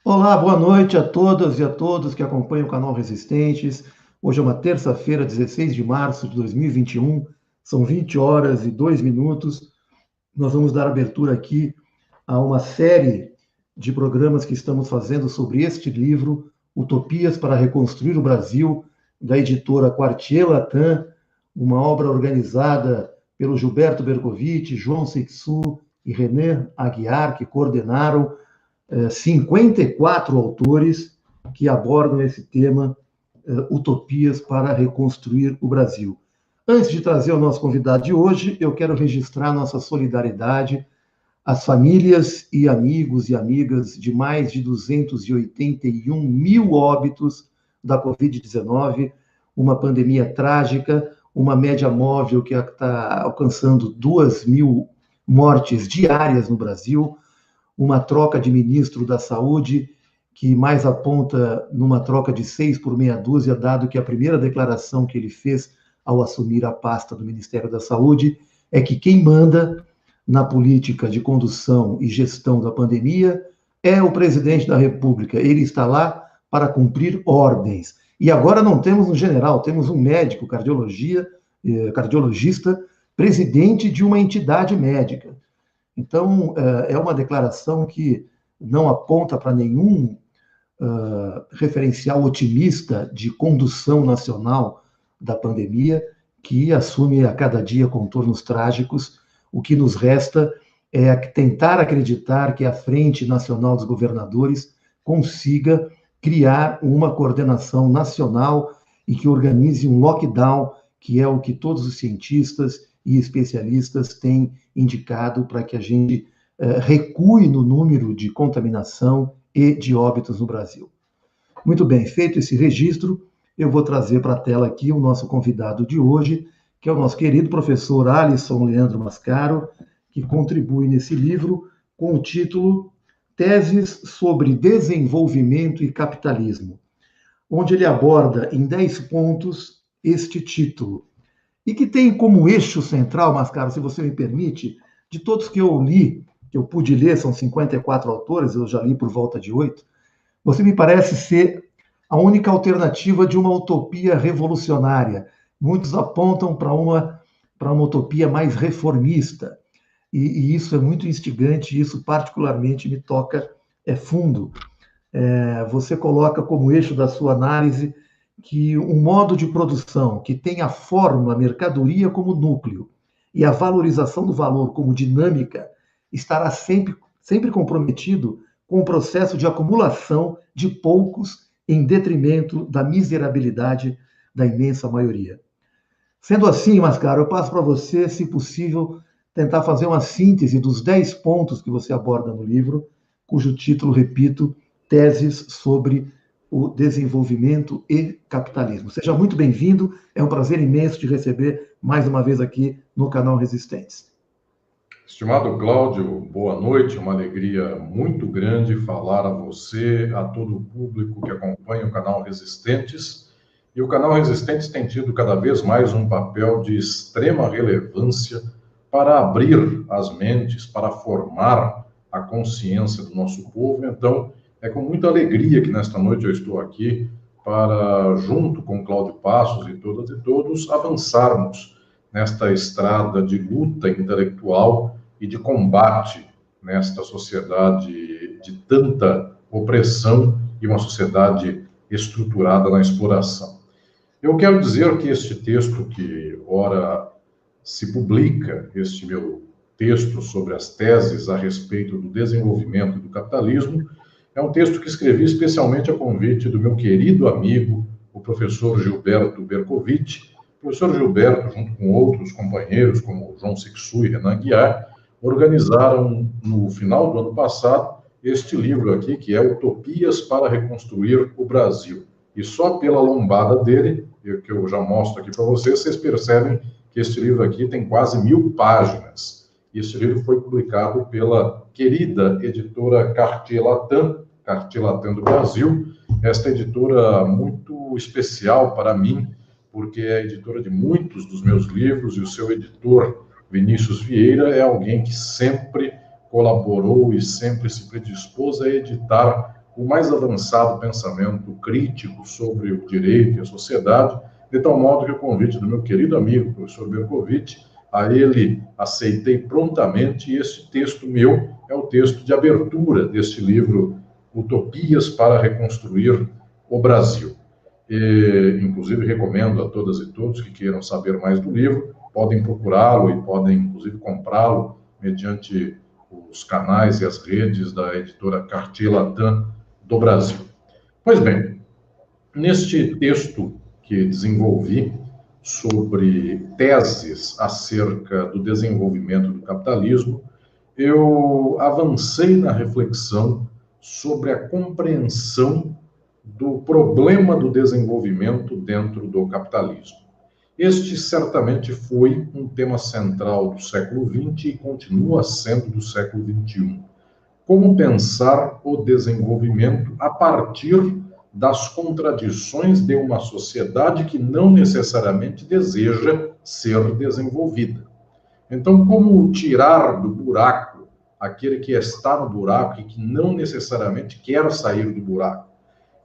Olá, boa noite a todas e a todos que acompanham o canal Resistentes. Hoje é uma terça-feira, 16 de março de 2021, são 20 horas e 2 minutos. Nós vamos dar abertura aqui a uma série de programas que estamos fazendo sobre este livro, Utopias para Reconstruir o Brasil, da editora Quartier Latam, uma obra organizada pelo Gilberto Bercovitch, João Sixu e René Aguiar, que coordenaram 54 autores que abordam esse tema, Utopias para Reconstruir o Brasil. Antes de trazer o nosso convidado de hoje, eu quero registrar nossa solidariedade às famílias e amigos e amigas de mais de 281 mil óbitos da Covid-19, uma pandemia trágica, uma média móvel que está alcançando 2.000 mortes diárias no Brasil, uma troca de ministro da Saúde que mais aponta numa troca de 6 por meia dúzia, dado que a primeira declaração que ele fez ao assumir a pasta do Ministério da Saúde é que quem manda na política de condução e gestão da pandemia é o presidente da República. Ele está lá para cumprir ordens. E agora não temos um general, temos um médico, cardiologista, presidente de uma entidade médica. Então, é uma declaração que não aponta para nenhum referencial otimista de condução nacional da pandemia, que assume a cada dia contornos trágicos. O que nos resta é tentar acreditar que a Frente Nacional dos Governadores consiga criar uma coordenação nacional e que organize um lockdown, que é o que todos os cientistas e especialistas têm indicado para que a gente recue no número de contaminação e de óbitos no Brasil. Muito bem, feito esse registro, eu vou trazer para a tela aqui o nosso convidado de hoje, que é o nosso querido professor Alisson Leandro Mascaro, que contribui nesse livro com o título Teses sobre Desenvolvimento e Capitalismo, onde ele aborda em 10 pontos este título, e que tem como eixo central, Mascaro, se você me permite, de todos que eu li, que eu pude ler, são 54 autores, eu já li por volta de 8, você me parece ser a única alternativa de uma utopia revolucionária. Muitos apontam para uma utopia mais reformista, e isso é muito instigante, e isso particularmente me toca fundo. Você coloca como eixo da sua análise que um modo de produção que tem a forma, a mercadoria como núcleo e a valorização do valor como dinâmica estará sempre comprometido com o processo de acumulação de poucos em detrimento da miserabilidade da imensa maioria. Sendo assim, Mascaro, eu passo para você, se possível, tentar fazer uma síntese dos 10 pontos que você aborda no livro, cujo título, repito, Teses sobre o Desenvolvimento e Capitalismo. Seja muito bem-vindo, é um prazer imenso te receber mais uma vez aqui no canal Resistentes. Estimado Cláudio, boa noite, uma alegria muito grande falar a você, a todo o público que acompanha o canal Resistentes. E o canal Resistentes tem tido cada vez mais um papel de extrema relevância para abrir as mentes, para formar a consciência do nosso povo. Então, é com muita alegria que nesta noite eu estou aqui para, junto com Cláudio Passos e todas e todos, avançarmos nesta estrada de luta intelectual e de combate nesta sociedade de tanta opressão e uma sociedade estruturada na exploração. Eu quero dizer que este texto que, ora, se publica, este meu texto sobre as teses a respeito do desenvolvimento do capitalismo, é um texto que escrevi especialmente a convite do meu querido amigo, o professor Gilberto Bercovitch. O professor Gilberto, junto com outros companheiros, como João Sixu e Renan Guiar, organizaram, no final do ano passado, este livro aqui, que é Utopias para Reconstruir o Brasil. E só pela lombada dele, que eu já mostro aqui para vocês, vocês percebem que este livro aqui tem quase 1000 páginas. E este livro foi publicado pela querida editora Quartier Latam do Brasil, esta editora muito especial para mim, porque é a editora de muitos dos meus livros, e o seu editor, Vinícius Vieira, é alguém que sempre colaborou e sempre se predispôs a editar o mais avançado pensamento crítico sobre o direito e a sociedade, de tal modo que o convite do meu querido amigo, professor Bercovitch, a ele aceitei prontamente, e este texto meu é o texto de abertura deste livro, Utopias para Reconstruir o Brasil. E, inclusive, recomendo a todas e todos que queiram saber mais do livro, podem procurá-lo e podem, inclusive, comprá-lo mediante os canais e as redes da editora Cartier Latin do Brasil. Pois bem, neste texto que desenvolvi sobre teses acerca do desenvolvimento do capitalismo, eu avancei na reflexão sobre a compreensão do problema do desenvolvimento dentro do capitalismo. Este certamente foi um tema central do século XX e continua sendo do século XXI. Como pensar o desenvolvimento a partir das contradições de uma sociedade que não necessariamente deseja ser desenvolvida. Então, como tirar do buraco aquele que está no buraco e que não necessariamente quer sair do buraco?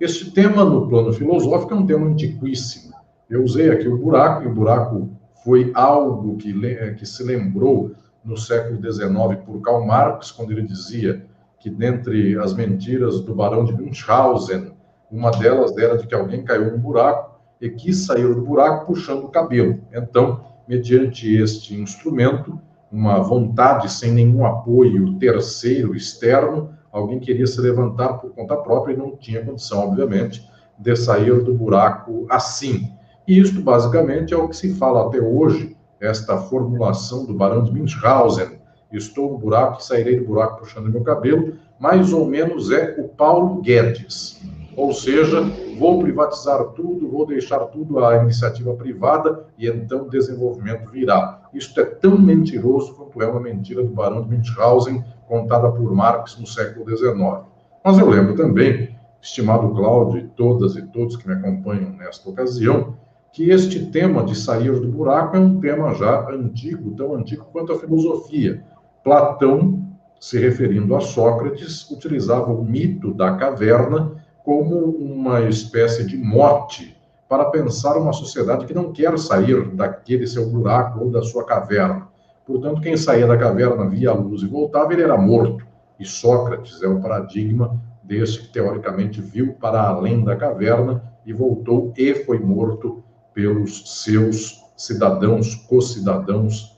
Este tema, no plano filosófico, é um tema antiquíssimo. Eu usei aqui o buraco, e o buraco foi algo que se lembrou no século XIX por Karl Marx, quando ele dizia que, dentre as mentiras do barão de Münchhausen, uma delas era de que alguém caiu no buraco e quis sair do buraco puxando o cabelo. Então, mediante este instrumento, uma vontade sem nenhum apoio terceiro, externo, alguém queria se levantar por conta própria e não tinha condição, obviamente, de sair do buraco assim. E isto, basicamente, é o que se fala até hoje, esta formulação do barão de Münchhausen, estou no buraco e sairei do buraco puxando meu cabelo, mais ou menos é o Paulo Guedes. Ou seja, vou privatizar tudo, vou deixar tudo à iniciativa privada e então o desenvolvimento virá. Isto é tão mentiroso quanto é uma mentira do barão de Münchhausen contada por Marx no século XIX. Mas eu lembro também, estimado Cláudio e todas e todos que me acompanham nesta ocasião, que este tema de sair do buraco é um tema já antigo, tão antigo quanto a filosofia. Platão, se referindo a Sócrates, utilizava o mito da caverna como uma espécie de mote para pensar uma sociedade que não quer sair daquele seu buraco ou da sua caverna. Portanto, quem saía da caverna via a luz e voltava, ele era morto. E Sócrates é o paradigma deste que, teoricamente, viu para além da caverna e voltou e foi morto pelos seus cidadãos, co-cidadãos,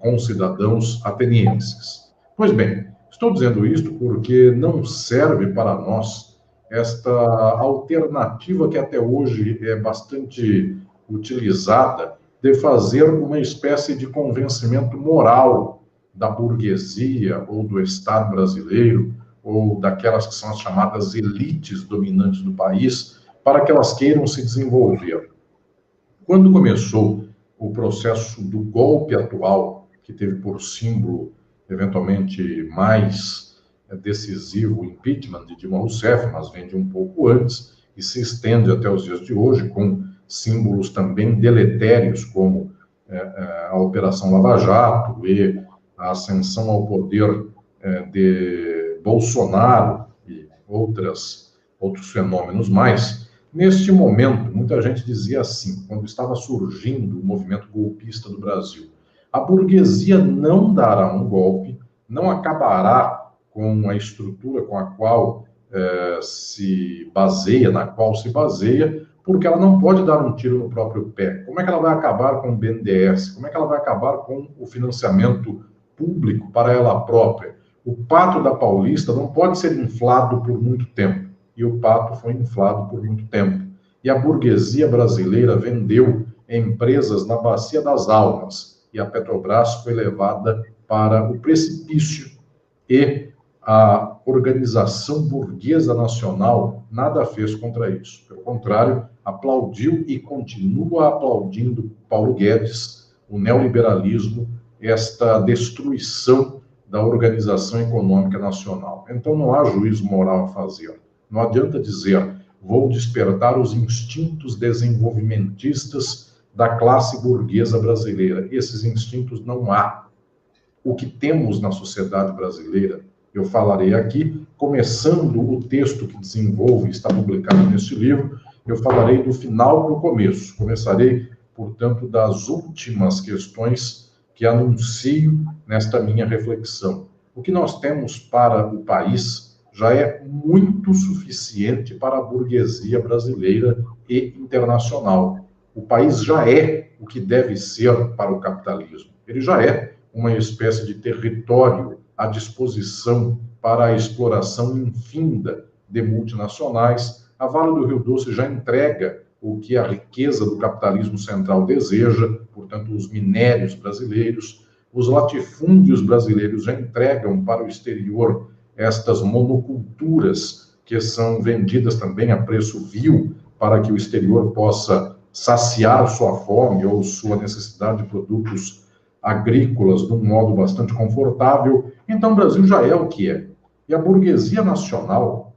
concidadãos atenienses. Pois bem, estou dizendo isto porque não serve para nós esta alternativa que até hoje é bastante utilizada de fazer uma espécie de convencimento moral da burguesia ou do Estado brasileiro ou daquelas que são as chamadas elites dominantes do país para que elas queiram se desenvolver. Quando começou o processo do golpe atual, que teve por símbolo, eventualmente, mais decisivo o impeachment de Dilma Rousseff, mas vem de um pouco antes e se estende até os dias de hoje, com símbolos também deletérios, como a Operação Lava Jato e a ascensão ao poder de Bolsonaro e outros fenômenos mais. Neste momento, muita gente dizia assim, quando estava surgindo o movimento golpista do Brasil, a burguesia não dará um golpe, não acabará com a estrutura com a qual se baseia, na qual se baseia, porque ela não pode dar um tiro no próprio pé. Como é que ela vai acabar com o BNDES? Como é que ela vai acabar com o financiamento público para ela própria? O pato da Paulista não pode ser inflado por muito tempo. E o pato foi inflado por muito tempo. E a burguesia brasileira vendeu empresas na Bacia das Almas. E a Petrobras foi levada para o precipício. E a organização burguesa nacional nada fez contra isso. Pelo contrário, aplaudiu e continua aplaudindo Paulo Guedes, o neoliberalismo, esta destruição da organização econômica nacional. Então não há juízo moral a fazer. Não adianta dizer, vou despertar os instintos desenvolvimentistas da classe burguesa brasileira. Esses instintos não há. O que temos na sociedade brasileira, eu falarei aqui, começando o texto que desenvolvo e está publicado neste livro, eu falarei do final para o começo. Começarei, portanto, das últimas questões que anuncio nesta minha reflexão. O que nós temos para o país já é muito suficiente para a burguesia brasileira e internacional. O país já é o que deve ser para o capitalismo. Ele já é uma espécie de território à disposição para a exploração infinda de multinacionais. A Vale do Rio Doce já entrega o que a riqueza do capitalismo central deseja, portanto, os minérios brasileiros. Os latifúndios brasileiros já entregam para o exterior estas monoculturas que são vendidas também a preço vil para que o exterior possa saciar sua fome ou sua necessidade de produtos agrícolas de um modo bastante confortável. Então, o Brasil já é o que é. E a burguesia nacional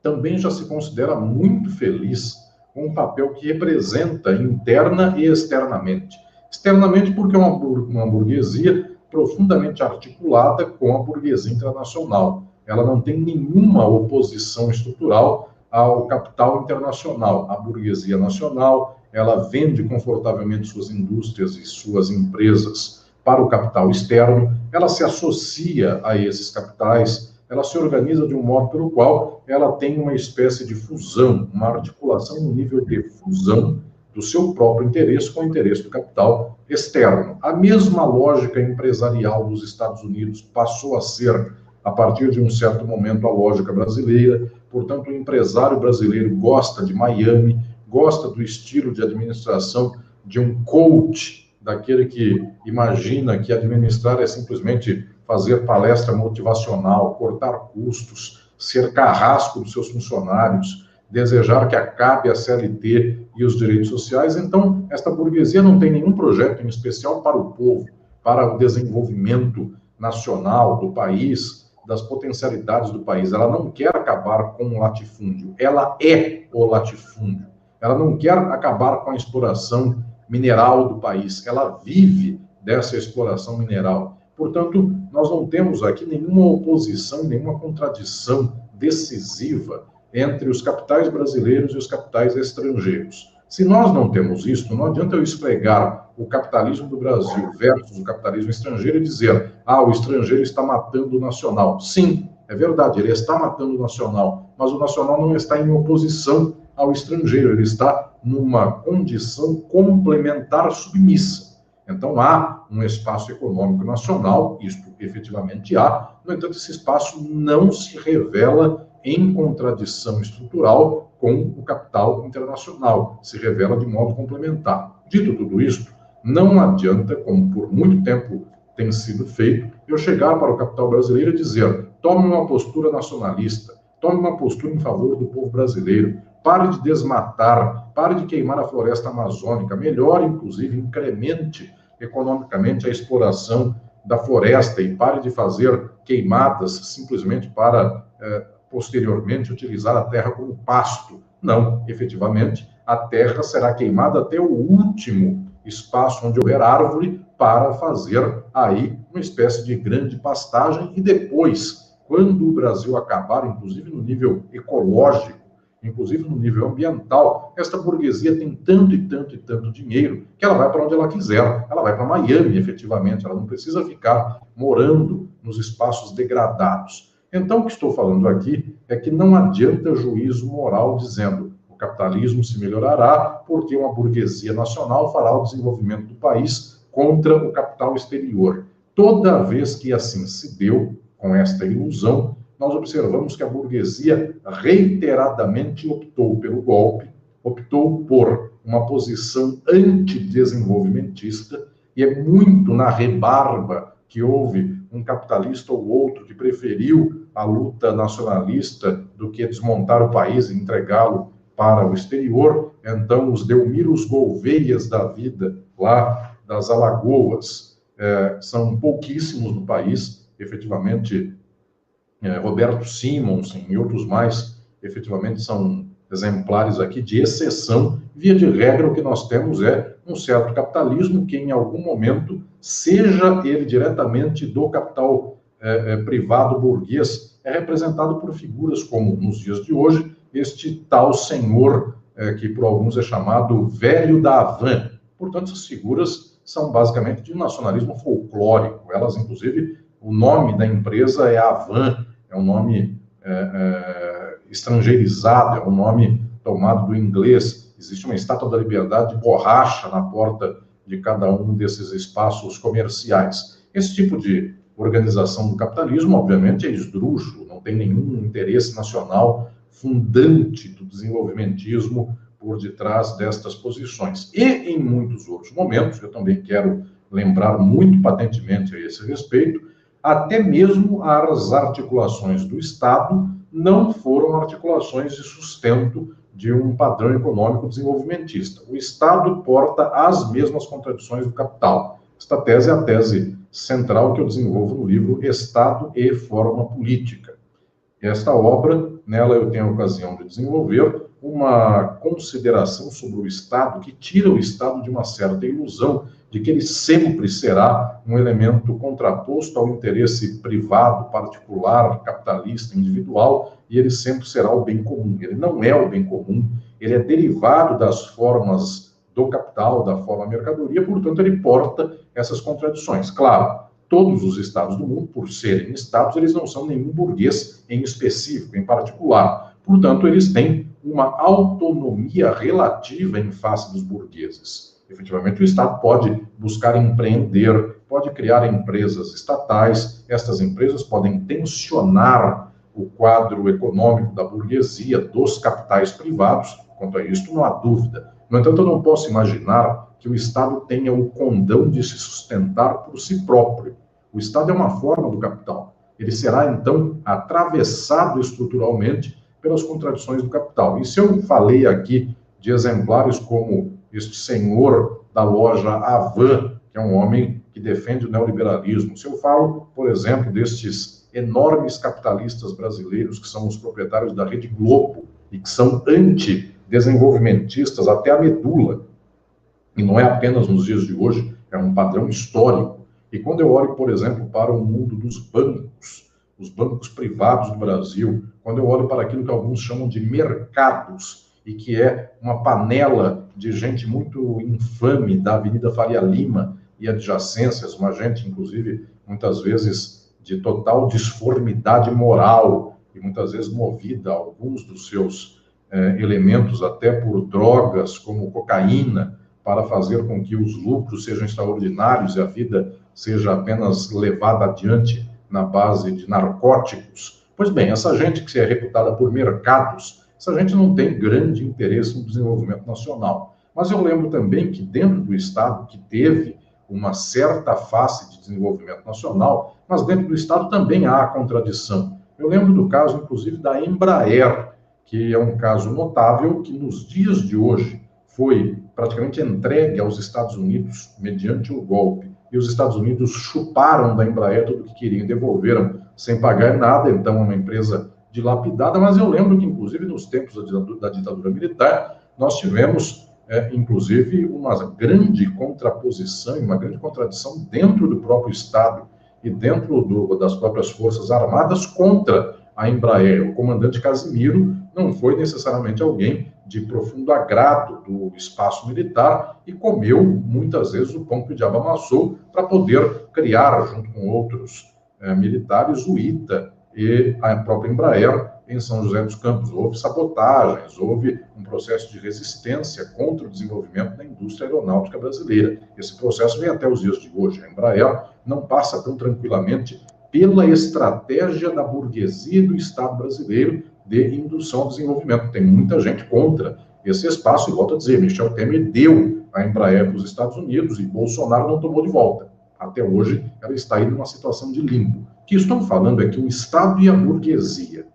também já se considera muito feliz com o papel que representa interna e externamente. Externamente porque é uma burguesia profundamente articulada com a burguesia internacional. Ela não tem nenhuma oposição estrutural ao capital internacional. A burguesia nacional, ela vende confortavelmente suas indústrias e suas empresas para o capital externo, ela se associa a esses capitais, ela se organiza de um modo pelo qual ela tem uma espécie de fusão, uma articulação no nível de fusão do seu próprio interesse com o interesse do capital externo. A mesma lógica empresarial dos Estados Unidos passou a ser, a partir de um certo momento, a lógica brasileira. Portanto, o empresário brasileiro gosta de Miami, gosta do estilo de administração de um coach, daquele que imagina que administrar é simplesmente fazer palestra motivacional, cortar custos, ser carrasco dos seus funcionários, desejar que acabe a CLT e os direitos sociais. Então, esta burguesia não tem nenhum projeto em especial para o povo, para o desenvolvimento nacional do país, das potencialidades do país. Ela não quer acabar com o latifúndio, ela é o latifúndio. Ela não quer acabar com a exploração mineral do país, ela vive dessa exploração mineral. Portanto, nós não temos aqui nenhuma oposição, nenhuma contradição decisiva entre os capitais brasileiros e os capitais estrangeiros. Se nós não temos isso, não adianta eu esfregar o capitalismo do Brasil versus o capitalismo estrangeiro e dizer, o estrangeiro está matando o nacional. Sim, é verdade, ele está matando o nacional, mas o nacional não está em oposição ao estrangeiro, ele está numa condição complementar submissa. Então, há um espaço econômico nacional, isto efetivamente há, no entanto, esse espaço não se revela em contradição estrutural com o capital internacional, se revela de modo complementar. Dito tudo isto, não adianta, como por muito tempo tem sido feito, eu chegar para o capital brasileiro e dizer, tome uma postura nacionalista, tome uma postura em favor do povo brasileiro, pare de desmatar, pare de queimar a floresta amazônica, melhore, inclusive, incremente economicamente a exploração da floresta e pare de fazer queimadas simplesmente para, posteriormente, utilizar a terra como pasto. Não, efetivamente, a terra será queimada até o último espaço onde houver árvore para fazer aí uma espécie de grande pastagem e depois, quando o Brasil acabar, inclusive no nível ecológico, inclusive no nível ambiental, esta burguesia tem tanto e tanto e tanto dinheiro que ela vai para onde ela quiser. Ela vai para Miami, efetivamente. Ela não precisa ficar morando nos espaços degradados. Então, o que estou falando aqui é que não adianta juízo moral dizendo o capitalismo se melhorará porque uma burguesia nacional fará o desenvolvimento do país contra o capital exterior. Toda vez que assim se deu, com esta ilusão, nós observamos que a burguesia reiteradamente optou pelo golpe, optou por uma posição antidesenvolvimentista, e é muito na rebarba que houve um capitalista ou outro que preferiu a luta nacionalista do que desmontar o país e entregá-lo para o exterior. Então, os Delmiros Gouveias da vida, lá das Alagoas, são pouquíssimos no país, efetivamente. Roberto Simonsen e outros mais, efetivamente, são exemplares aqui de exceção. Via de regra, o que nós temos é um certo capitalismo que, em algum momento, seja ele diretamente do capital privado burguês é representado por figuras como, nos dias de hoje, este tal senhor que por alguns é chamado velho da Havan. Portanto, essas figuras são basicamente de nacionalismo folclórico. Elas, inclusive, o nome da empresa é Havan, é um nome estrangeirizado, é um nome tomado do inglês. Existe uma estátua da liberdade de borracha na porta de cada um desses espaços comerciais. Esse tipo de organização do capitalismo, obviamente, é esdrúxulo, não tem nenhum interesse nacional fundante do desenvolvimentismo por detrás destas posições. E, em muitos outros momentos, eu também quero lembrar muito patentemente a esse respeito, até mesmo as articulações do Estado não foram articulações de sustento de um padrão econômico desenvolvimentista. O Estado porta as mesmas contradições do capital. Esta tese é a tese central que eu desenvolvo no livro Estado e Forma Política. Esta obra, nela eu tenho a ocasião de desenvolver uma consideração sobre o Estado que tira o Estado de uma certa ilusão de que ele sempre será um elemento contraposto ao interesse privado, particular, capitalista, individual, e ele sempre será o bem comum. Ele não é o bem comum, ele é derivado das formas do capital, da forma mercadoria, portanto, ele porta essas contradições. Claro, todos os estados do mundo, por serem estados, eles não são nenhum burguês em específico, em particular. Portanto, eles têm uma autonomia relativa em face dos burgueses. Efetivamente, o Estado pode buscar empreender, pode criar empresas estatais, estas empresas podem tensionar o quadro econômico da burguesia, dos capitais privados, quanto a isso não há dúvida. No entanto, eu não posso imaginar que o Estado tenha o condão de se sustentar por si próprio. O Estado é uma forma do capital. Ele será, então, atravessado estruturalmente pelas contradições do capital. E se eu falei aqui de exemplares como este senhor da loja Havan, que é um homem que defende o neoliberalismo, se eu falo, por exemplo, destes enormes capitalistas brasileiros que são os proprietários da Rede Globo e que são antidesenvolvimentistas até a medula, e não é apenas nos dias de hoje, é um padrão histórico. E quando eu olho, por exemplo, para o mundo dos bancos, os bancos privados do Brasil, quando eu olho para aquilo que alguns chamam de mercados, e que é uma panela de gente muito infame da Avenida Faria Lima e adjacências, uma gente, inclusive, muitas vezes de total disformidade moral, e muitas vezes movida a alguns dos seus elementos até por drogas, como cocaína, para fazer com que os lucros sejam extraordinários e a vida seja apenas levada adiante na base de narcóticos. Pois bem, essa gente que é reputada por mercados, essa gente não tem grande interesse no desenvolvimento nacional. Mas eu lembro também que dentro do Estado, que teve uma certa face de desenvolvimento nacional, mas dentro do Estado também há a contradição. Eu lembro do caso, inclusive, da Embraer, que é um caso notável, que nos dias de hoje foi praticamente entregue aos Estados Unidos mediante o golpe, e os Estados Unidos chuparam da Embraer tudo o que queriam, devolveram sem pagar nada, então é uma empresa dilapidada. Mas eu lembro que, inclusive, nos tempos da ditadura militar, nós tivemos, inclusive, uma grande contraposição, uma grande contradição dentro do próprio Estado e dentro das próprias Forças Armadas contra a Embraer. O comandante Casimiro não foi necessariamente alguém de profundo agrado do espaço militar e comeu, muitas vezes, o pão que o diabo amassou para poder criar, junto com outros militares, o ITA e a própria Embraer em São José dos Campos. Houve sabotagens, houve um processo de resistência contra o desenvolvimento da indústria aeronáutica brasileira. Esse processo vem até os dias de hoje. A Embraer não passa tão tranquilamente pela estratégia da burguesia do Estado brasileiro de indução ao desenvolvimento. Tem muita gente contra esse espaço, e volto a dizer, Michel Temer deu a Embraer para os Estados Unidos e Bolsonaro não tomou de volta. Até hoje, ela está aí numa situação de limbo. O que estão falando é que o Estado e a burguesia,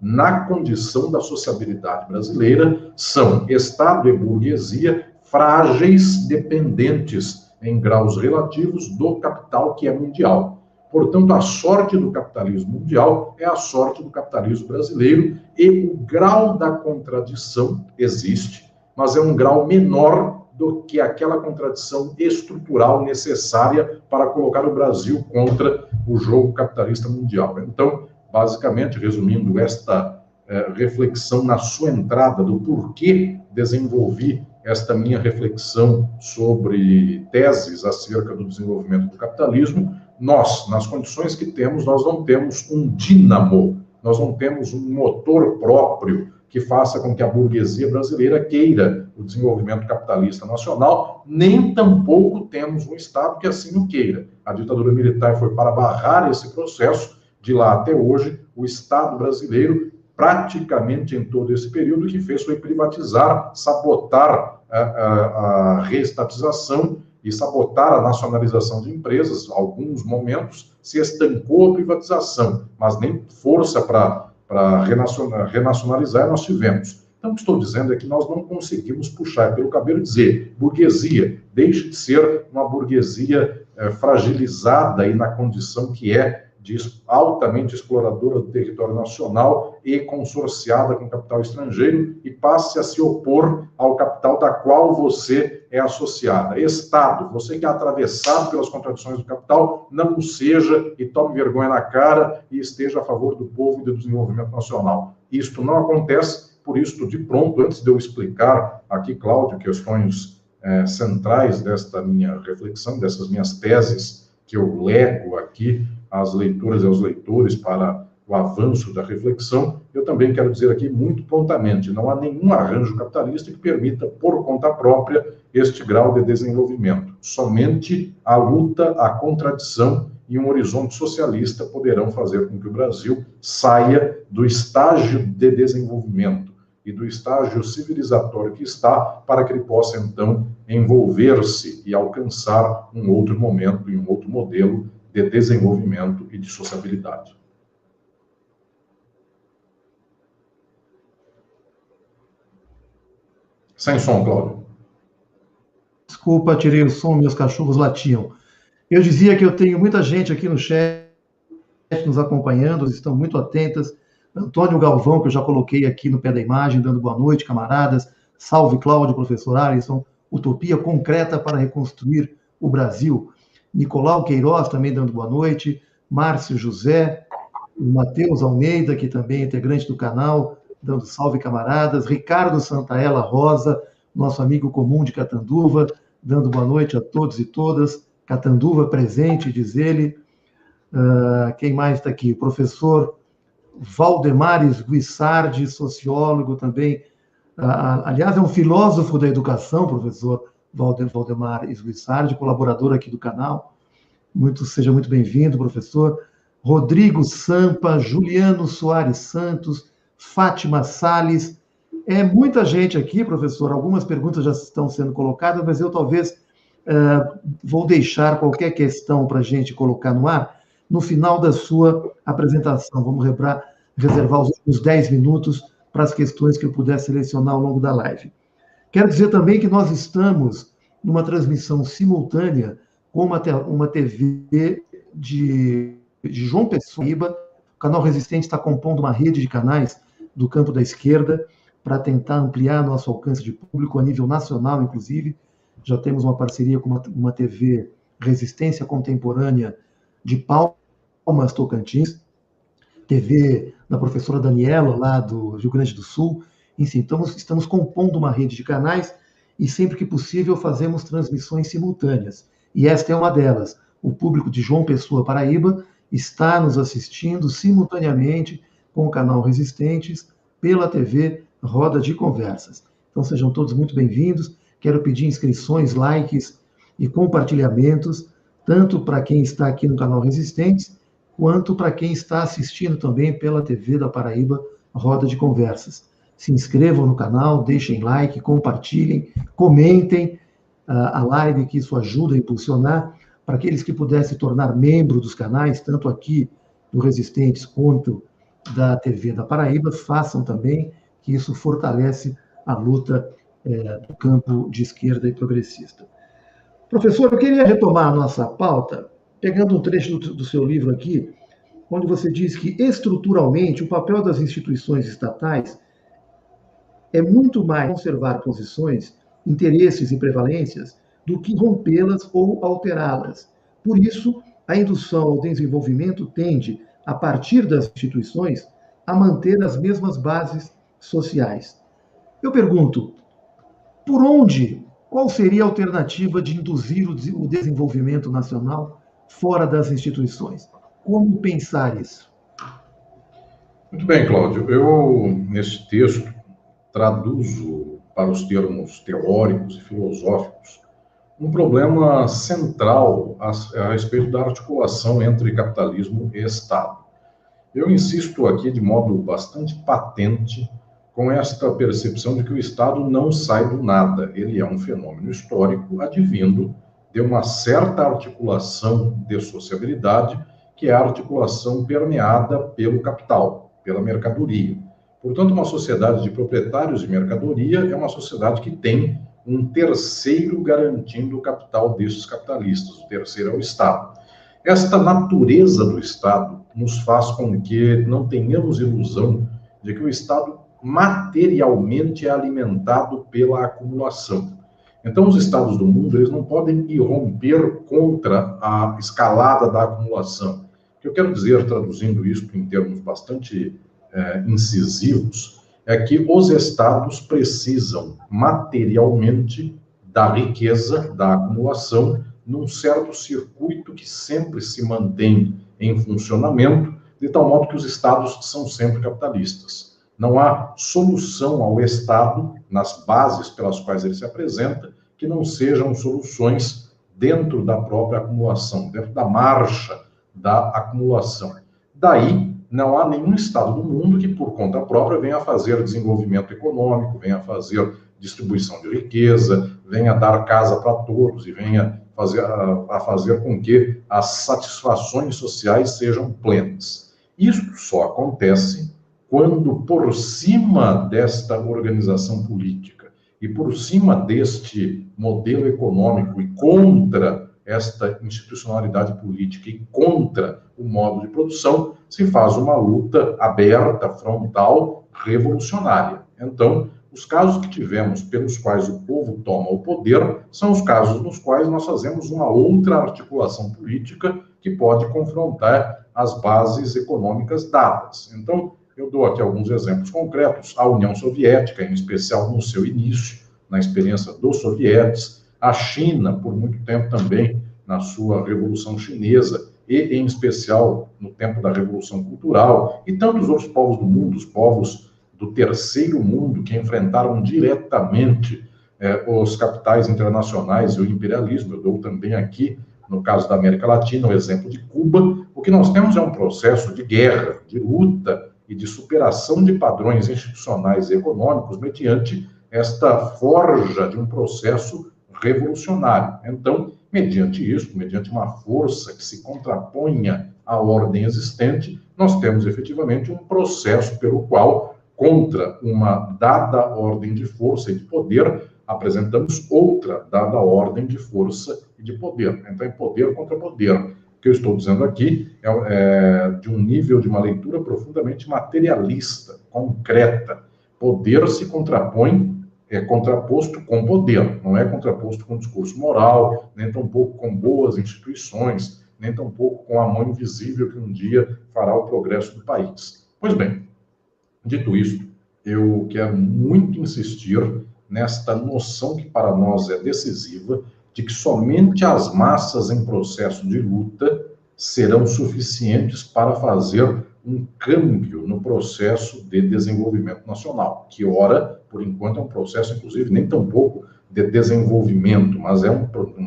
na condição da sociabilidade brasileira, são Estado e burguesia frágeis, dependentes em graus relativos do capital que é mundial. Portanto, a sorte do capitalismo mundial é a sorte do capitalismo brasileiro, e o grau da contradição existe, mas é um grau menor do que aquela contradição estrutural necessária para colocar o Brasil contra o jogo capitalista mundial. Então, basicamente, resumindo esta reflexão na sua entrada do porquê desenvolvi esta minha reflexão sobre teses acerca do desenvolvimento do capitalismo, nós, nas condições que temos, nós não temos um dínamo, nós não temos um motor próprio que faça com que a burguesia brasileira queira o desenvolvimento capitalista nacional, nem tampouco temos um Estado que assim o queira. A ditadura militar foi para barrar esse processo, de lá até hoje, o Estado brasileiro, praticamente em todo esse período, que fez foi privatizar, sabotar a reestatização e sabotar a nacionalização de empresas. Alguns momentos se estancou a privatização, mas nem força para renacionalizar nós tivemos. Então, o que estou dizendo é que nós não conseguimos puxar pelo cabelo e dizer, burguesia, deixe de ser uma burguesia fragilizada e na condição que é de altamente exploradora do território nacional e consorciada com capital estrangeiro e passe a se opor ao capital da qual você é associada. Estado, você que é atravessado pelas contradições do capital, não o seja e tome vergonha na cara e esteja a favor do povo e do desenvolvimento nacional. Isto não acontece, por isso, de pronto, antes de eu explicar aqui, Cláudio, questões centrais desta minha reflexão, dessas minhas teses que eu lego aqui às leitoras e aos leitores para o avanço da reflexão, eu também quero dizer aqui muito prontamente, não há nenhum arranjo capitalista que permita, por conta própria, este grau de desenvolvimento. Somente a luta, a contradição e um horizonte socialista poderão fazer com que o Brasil saia do estágio de desenvolvimento e do estágio civilizatório que está, para que ele possa, então, envolver-se e alcançar um outro momento e um outro modelo de desenvolvimento e de sociabilidade. Sem som, Cláudio. Desculpa, tirei o som, meus cachorros latiam. Eu dizia que eu tenho muita gente aqui no chat nos acompanhando, estão muito atentas. Antônio Galvão, que eu já coloquei aqui no pé da imagem, dando boa noite, camaradas. Salve, Cláudio, professor Alisson. Utopia concreta para reconstruir o Brasil. Nicolau Queiroz também dando boa noite, Márcio José, Matheus Almeida, que também é integrante do canal, dando salve, camaradas, Ricardo Santaella Rosa, nosso amigo comum de Catanduva, dando boa noite a todos e todas, Catanduva presente, diz ele. Quem mais está aqui? O professor Valdemares Guissardi, sociólogo também, aliás, é um filósofo da educação, professor Valdemar Guissardi, colaborador aqui do canal. Seja muito bem-vindo, professor. Rodrigo Sampa, Juliano Soares Santos, Fátima Salles. É muita gente aqui, professor. Algumas perguntas já estão sendo colocadas, mas eu talvez vou deixar qualquer questão para a gente colocar no ar no final da sua apresentação. Vamos reservar os últimos 10 minutos para as questões que eu puder selecionar ao longo da live. Quero dizer também que nós estamos numa transmissão simultânea com uma TV de João Pessoa. O canal Resistente está compondo uma rede de canais do campo da esquerda para tentar ampliar nosso alcance de público a nível nacional, inclusive. Já temos uma parceria com uma TV Resistência Contemporânea de Palmas, Tocantins, TV da professora Daniela, lá do Rio Grande do Sul. Enfim, estamos compondo uma rede de canais e sempre que possível fazemos transmissões simultâneas. E esta é uma delas. O público de João Pessoa, Paraíba, está nos assistindo simultaneamente com o canal Resistentes pela TV Roda de Conversas. Então sejam todos muito bem-vindos. Quero pedir inscrições, likes e compartilhamentos, tanto para quem está aqui no canal Resistentes, quanto para quem está assistindo também pela TV da Paraíba Roda de Conversas. Se inscrevam no canal, deixem like, compartilhem, comentem a live, que isso ajuda a impulsionar. Para aqueles que pudessem se tornar membro dos canais, tanto aqui do Resistentes quanto da TV da Paraíba, façam também, que isso fortalece a luta do campo de esquerda e progressista. Professor, eu queria retomar a nossa pauta, pegando um trecho do seu livro aqui, onde você diz que, estruturalmente, o papel das instituições estatais é muito mais conservar posições interesses e prevalências do que rompê-las ou alterá-las. Por isso, a indução ao desenvolvimento tende, a partir das instituições, a manter as mesmas bases sociais. Eu pergunto, por onde, qual seria a alternativa de induzir o desenvolvimento nacional fora das instituições? Como pensar isso? Muito bem, Cláudio. Eu, nesse texto, traduzo para os termos teóricos e filosóficos um problema central a respeito da articulação entre capitalismo e Estado. Eu insisto aqui de modo bastante patente com esta percepção de que o Estado não sai do nada. Ele é um fenômeno histórico advindo de uma certa articulação de sociabilidade, que é a articulação permeada pelo capital, pela mercadoria. Portanto, uma sociedade de proprietários de mercadoria é uma sociedade que tem um terceiro garantindo o capital destes capitalistas. O terceiro é o Estado. Esta natureza do Estado nos faz com que não tenhamos ilusão de que o Estado materialmente é alimentado pela acumulação. Então, os Estados do mundo, eles não podem irromper contra a escalada da acumulação. O que eu quero dizer, traduzindo isso em termos bastante incisivos, é que os Estados precisam materialmente da riqueza, da acumulação, num certo circuito que sempre se mantém em funcionamento, de tal modo que os Estados são sempre capitalistas. Não há solução ao Estado, nas bases pelas quais ele se apresenta, que não sejam soluções dentro da própria acumulação, dentro da marcha da acumulação. Daí, não há nenhum Estado do mundo que, por conta própria, venha fazer desenvolvimento econômico, venha fazer distribuição de riqueza, venha dar casa para todos e venha fazer com que as satisfações sociais sejam plenas. Isso só acontece quando, por cima desta organização política e por cima deste modelo econômico e contra esta institucionalidade política e contra o modo de produção, se faz uma luta aberta, frontal, revolucionária. Então, os casos que tivemos pelos quais o povo toma o poder são os casos nos quais nós fazemos uma outra articulação política que pode confrontar as bases econômicas dadas. Então, eu dou aqui alguns exemplos concretos. A União Soviética, em especial no seu início, na experiência dos sovietes, a China, por muito tempo também, na sua Revolução Chinesa, e em especial no tempo da Revolução Cultural, e tantos outros povos do mundo, os povos do terceiro mundo, que enfrentaram diretamente os capitais internacionais e o imperialismo. Eu dou também aqui, no caso da América Latina, o exemplo de Cuba. O que nós temos é um processo de guerra, de luta e de superação de padrões institucionais e econômicos mediante esta forja de um processo revolucionário. Então, mediante isso, mediante uma força que se contraponha à ordem existente, nós temos efetivamente um processo pelo qual, contra uma dada ordem de força e de poder, apresentamos outra dada ordem de força e de poder. Então, é poder contra poder. O que eu estou dizendo aqui é de um nível de uma leitura profundamente materialista, concreta. Poder se contrapõe, é contraposto com poder, não é contraposto com discurso moral, nem tampouco com boas instituições, nem tampouco com a mão invisível que um dia fará o progresso do país. Pois bem, dito isto, eu quero muito insistir nesta noção que para nós é decisiva, de que somente as massas em processo de luta serão suficientes para fazer um câmbio no processo de desenvolvimento nacional, que, ora, por enquanto, é um processo, inclusive, nem tampouco de desenvolvimento, mas é um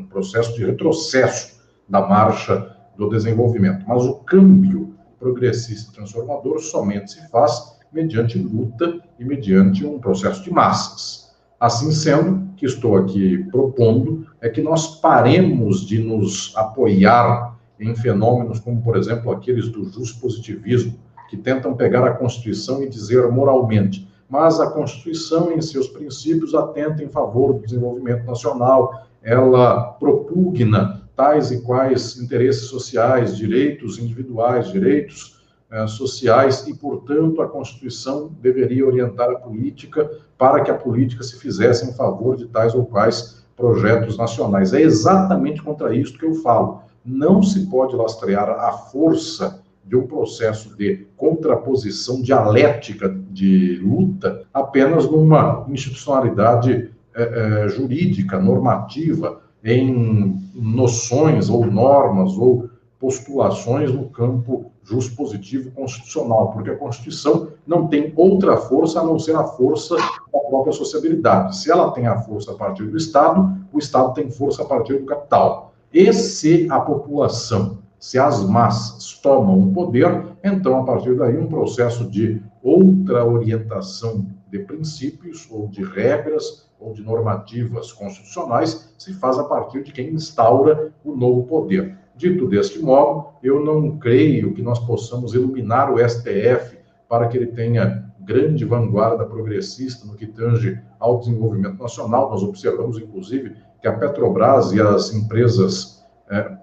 processo de retrocesso da marcha do desenvolvimento. Mas o câmbio progressista e transformador somente se faz mediante luta e mediante um processo de massas. Assim sendo, o que estou aqui propondo é que nós paremos de nos apoiar em fenômenos como, por exemplo, aqueles do juspositivismo, que tentam pegar a Constituição e dizer moralmente, mas a Constituição, em seus princípios, atenta em favor do desenvolvimento nacional, ela propugna tais e quais interesses sociais, direitos individuais, direitos sociais e, portanto, a Constituição deveria orientar a política para que a política se fizesse em favor de tais ou quais projetos nacionais. É exatamente contra isso que eu falo. Não se pode lastrear a força de um processo de contraposição dialética de luta apenas numa institucionalidade jurídica, normativa, em noções ou normas ou postulações no campo juspositivo constitucional, porque a Constituição não tem outra força a não ser a força da própria sociabilidade. Se ela tem a força a partir do Estado, o Estado tem força a partir do capital. E se a população, se as massas tomam o poder, então, a partir daí, um processo de outra orientação de princípios, ou de regras, ou de normativas constitucionais, se faz a partir de quem instaura o novo poder. Dito deste modo, eu não creio que nós possamos iluminar o STF para que ele tenha grande vanguarda progressista no que tange ao desenvolvimento nacional. Nós observamos, inclusive, que a Petrobras e as empresas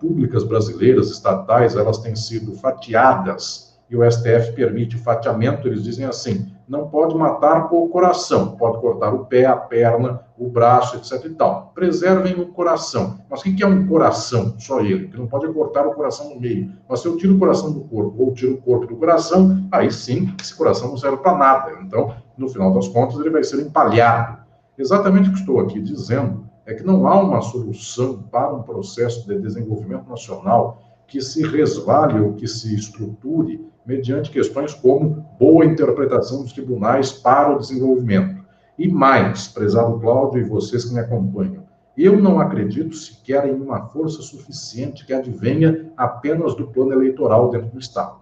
públicas brasileiras, estatais, elas têm sido fatiadas, e o STF permite fatiamento. Eles dizem assim: não pode matar o coração, pode cortar o pé, a perna, o braço, etc. e tal. Preservem o coração. Mas o que é um coração? Só ele, que não pode cortar o coração no meio. Mas se eu tiro o coração do corpo ou tiro o corpo do coração, aí sim, esse coração não serve para nada. Então, no final das contas, ele vai ser empalhado. Exatamente o que estou aqui dizendo é que não há uma solução para um processo de desenvolvimento nacional que se resvale ou que se estruture mediante questões como boa interpretação dos tribunais para o desenvolvimento. E mais, prezado Cláudio e vocês que me acompanham, eu não acredito sequer em uma força suficiente que advenha apenas do plano eleitoral dentro do Estado.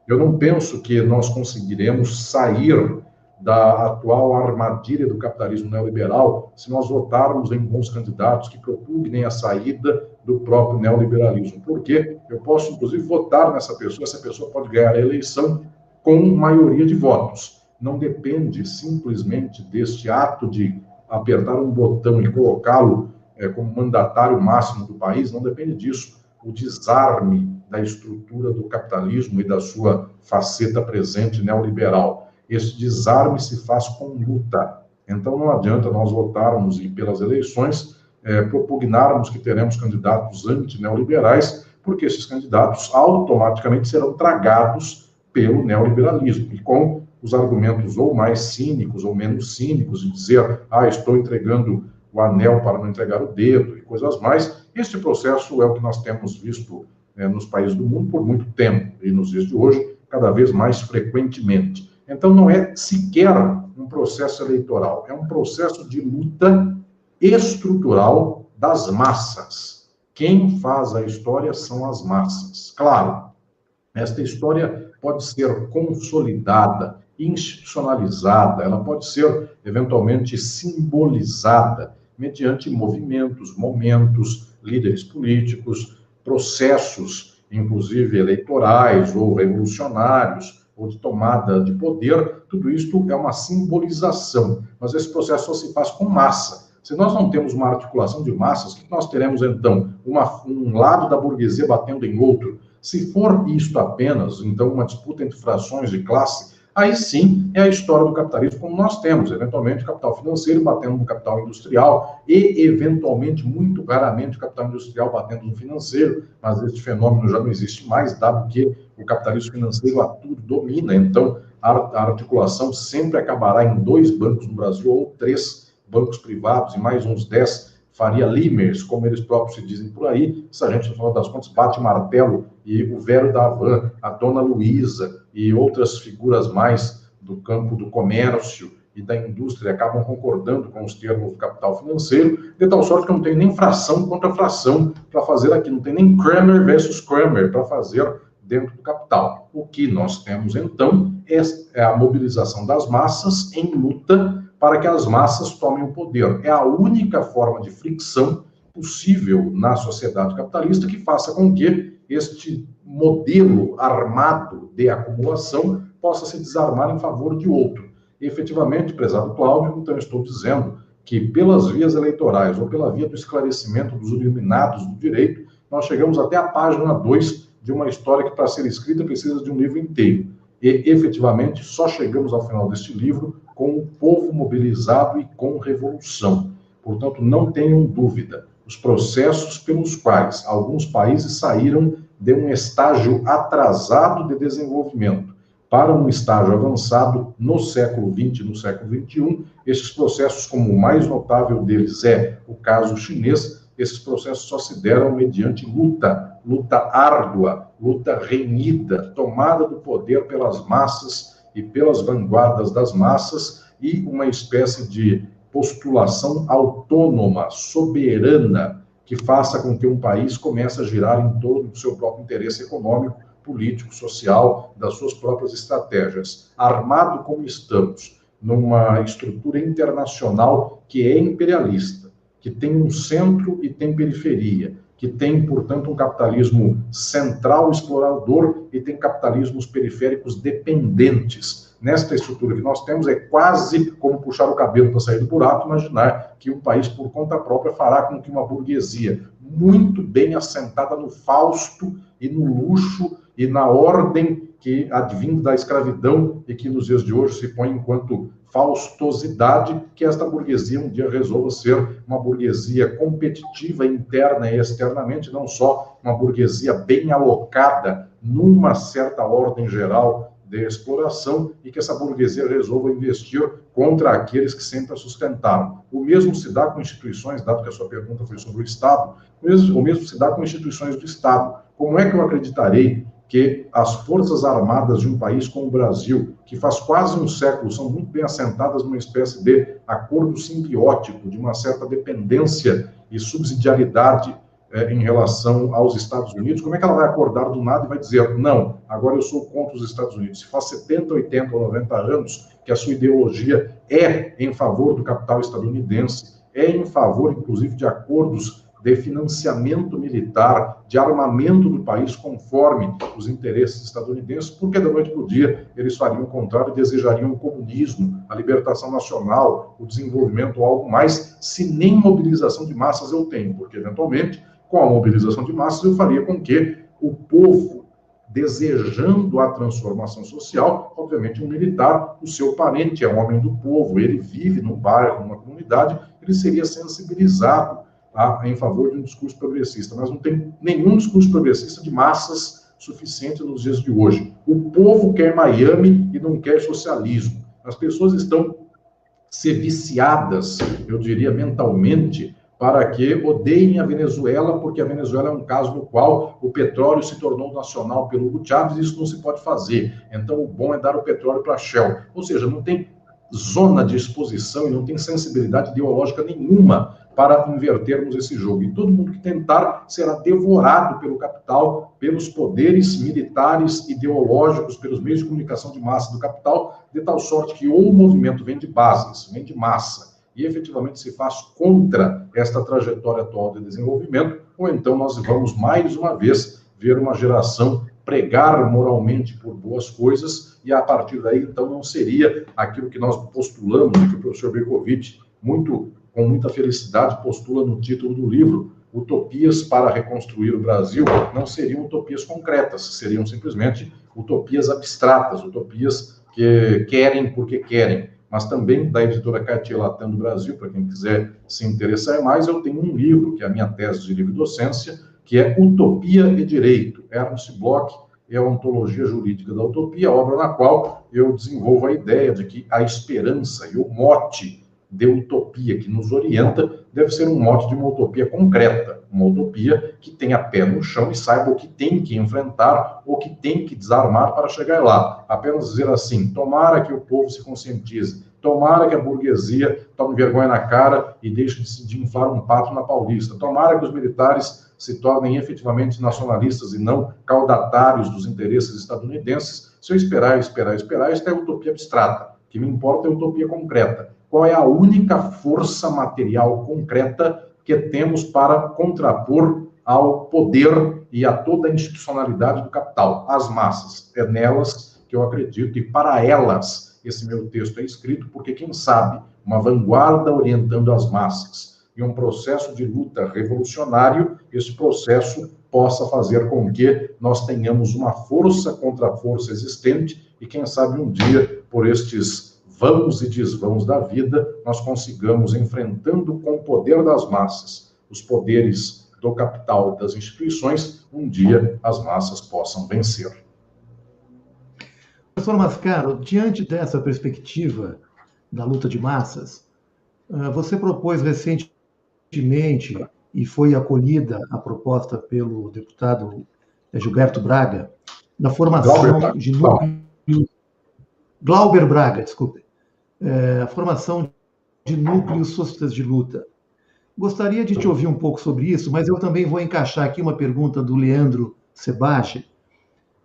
Eu não penso que nós conseguiremos sair da atual armadilha do capitalismo neoliberal se nós votarmos em bons candidatos que propugnem a saída do próprio neoliberalismo. Porque eu posso, inclusive, votar nessa pessoa, essa pessoa pode ganhar a eleição com maioria de votos. Não depende simplesmente deste ato de apertar um botão e colocá-lo como mandatário máximo do país, não depende disso. O desarme da estrutura do capitalismo e da sua faceta presente neoliberal. Esse desarme se faz com luta. Então, não adianta nós votarmos pelas eleições, propugnarmos que teremos candidatos antineoliberais, porque esses candidatos automaticamente serão tragados pelo neoliberalismo. E com os argumentos ou mais cínicos ou menos cínicos de dizer, estou entregando o anel para não entregar o dedo e coisas mais, este processo é o que nós temos visto nos países do mundo por muito tempo e nos dias de hoje, cada vez mais frequentemente. Então, não é sequer um processo eleitoral, é um processo de luta estrutural das massas. Quem faz a história são as massas. Claro, esta história pode ser consolidada, institucionalizada, ela pode ser, eventualmente, simbolizada mediante movimentos, momentos, líderes políticos, processos, inclusive eleitorais ou revolucionários, ou de tomada de poder. Tudo isso é uma simbolização, mas esse processo só se faz com massa. Se nós não temos uma articulação de massas, o que nós teremos, então? Um lado da burguesia batendo em outro. Se for isto apenas, então, uma disputa entre frações de classe, aí sim é a história do capitalismo como nós temos, eventualmente, capital financeiro batendo no capital industrial e, eventualmente, muito raramente, o capital industrial batendo no financeiro, mas este fenômeno já não existe mais, dado que o capitalismo financeiro a tudo domina. Então, a articulação sempre acabará em 2 bancos no Brasil ou 3 bancos privados e mais uns 10 Faria Limers, como eles próprios se dizem por aí. Se a gente, no final das contas, bate martelo e o Vero da Havan, a Dona Luísa e outras figuras mais do campo do comércio e da indústria acabam concordando com os termos do capital financeiro, de tal sorte que não tem nem fração contra fração para fazer aqui, não tem nem Kramer versus Kramer para fazer dentro do capital. O que nós temos, então, é a mobilização das massas em luta para que as massas tomem o poder. É a única forma de fricção possível na sociedade capitalista que faça com que este modelo armado de acumulação possa se desarmar em favor de outro. E, efetivamente, prezado Cláudio, então estou dizendo que pelas vias eleitorais ou pela via do esclarecimento dos iluminados do direito, nós chegamos até a página 2 de uma história que, para ser escrita, precisa de um livro inteiro. E, efetivamente, só chegamos ao final deste livro com o povo mobilizado e com revolução. Portanto, não tenham dúvida, os processos pelos quais alguns países saíram de um estágio atrasado de desenvolvimento para um estágio avançado no século XX e no século XXI, esses processos, como o mais notável deles é o caso chinês, esses processos só se deram mediante luta árdua, luta renhida, tomada do poder pelas massas e pelas vanguardas das massas e uma espécie de postulação autônoma, soberana, que faça com que um país comece a girar em torno do seu próprio interesse econômico, político, social, das suas próprias estratégias. Armado como estamos, numa estrutura internacional que é imperialista, que tem um centro e tem periferia, que tem, portanto, um capitalismo central explorador e tem capitalismos periféricos dependentes. Nesta estrutura que nós temos, é quase como puxar o cabelo para sair do buraco, imaginar que um país, por conta própria, fará com que uma burguesia muito bem assentada no fausto e no luxo e na ordem que advindo da escravidão e que nos dias de hoje se põe enquanto faustosidade, que esta burguesia um dia resolva ser uma burguesia competitiva interna e externamente, não só uma burguesia bem alocada numa certa ordem geral de exploração e que essa burguesia resolva investir contra aqueles que sempre a sustentaram. O mesmo se dá com instituições, dado que a sua pergunta foi sobre o Estado, o mesmo se dá com instituições do Estado. Como é que eu acreditarei que as forças armadas de um país como o Brasil, que faz quase um século, são muito bem assentadas numa espécie de acordo simbiótico, de uma certa dependência e subsidiariedade em relação aos Estados Unidos, como é que ela vai acordar do nada e vai dizer, não, agora eu sou contra os Estados Unidos? Se faz 70, 80 ou 90 anos que a sua ideologia é em favor do capital estadunidense, é em favor, inclusive, de acordos de financiamento militar, de armamento do país conforme os interesses estadunidenses, porque da noite para o dia eles fariam o contrário e desejariam o comunismo, a libertação nacional, o desenvolvimento ou algo mais, se nem mobilização de massas eu tenho, porque eventualmente, com a mobilização de massas, eu faria com que o povo, desejando a transformação social, obviamente um militar, o seu parente é um homem do povo, ele vive num bairro, numa comunidade, ele seria sensibilizado em favor de um discurso progressista, mas não tem nenhum discurso progressista de massas suficiente nos dias de hoje. O povo quer Miami e não quer socialismo. As pessoas estão ser viciadas, eu diria mentalmente, para que odeiem a Venezuela, porque a Venezuela é um caso no qual o petróleo se tornou nacional pelo Hugo Chávez e isso não se pode fazer. Então o bom é dar o petróleo para a Shell. Ou seja, não tem zona de exposição e não tem sensibilidade ideológica nenhuma para invertermos esse jogo. E todo mundo que tentar será devorado pelo capital, pelos poderes militares, ideológicos, pelos meios de comunicação de massa do capital, de tal sorte que ou o movimento vem de bases, vem de massa, e efetivamente se faz contra esta trajetória atual de desenvolvimento, ou então nós vamos mais uma vez ver uma geração pregar moralmente por boas coisas, e a partir daí, então, não seria aquilo que nós postulamos, e que o professor Berkovitch, com muita felicidade, postula no título do livro, utopias para reconstruir o Brasil, não seriam utopias concretas, seriam simplesmente utopias abstratas, utopias que querem porque querem. Mas também, da editora Cartier Latam do Brasil, para quem quiser se interessar mais, eu tenho um livro, que é a minha tese de livre-docência, que é Utopia e Direito. Ernst Bloch é a ontologia jurídica da utopia, obra na qual eu desenvolvo a ideia de que a esperança e o mote de utopia que nos orienta deve ser um mote de uma utopia concreta, uma utopia que tenha pé no chão e saiba o que tem que enfrentar ou que tem que desarmar para chegar lá. Apenas dizer assim, tomara que o povo se conscientize, tomara que a burguesia tome vergonha na cara e deixe de inflar um pato na Paulista, tomara que os militares se tornem efetivamente nacionalistas e não caudatários dos interesses estadunidenses. Se eu esperar, esta é a utopia abstrata. O que me importa é a utopia concreta. Qual é a única força material concreta que temos para contrapor ao poder e a toda a institucionalidade do capital? As massas. É nelas que eu acredito e para elas esse meu texto é escrito, porque quem sabe uma vanguarda orientando as massas, e um processo de luta revolucionário, esse processo possa fazer com que nós tenhamos uma força contra a força existente e, quem sabe, um dia, por estes vãos e desvãos da vida, nós consigamos, enfrentando com o poder das massas, os poderes do capital e das instituições, um dia as massas possam vencer. Professor Mascaro, diante dessa perspectiva da luta de massas, você propôs recentemente, e foi acolhida a proposta pelo deputado Gilberto Braga, da formação de núcleos... Glauber Braga, desculpe. A formação de núcleos socialistas de luta. Gostaria de te ouvir um pouco sobre isso, mas eu também vou encaixar aqui uma pergunta do Leandro Sebagi,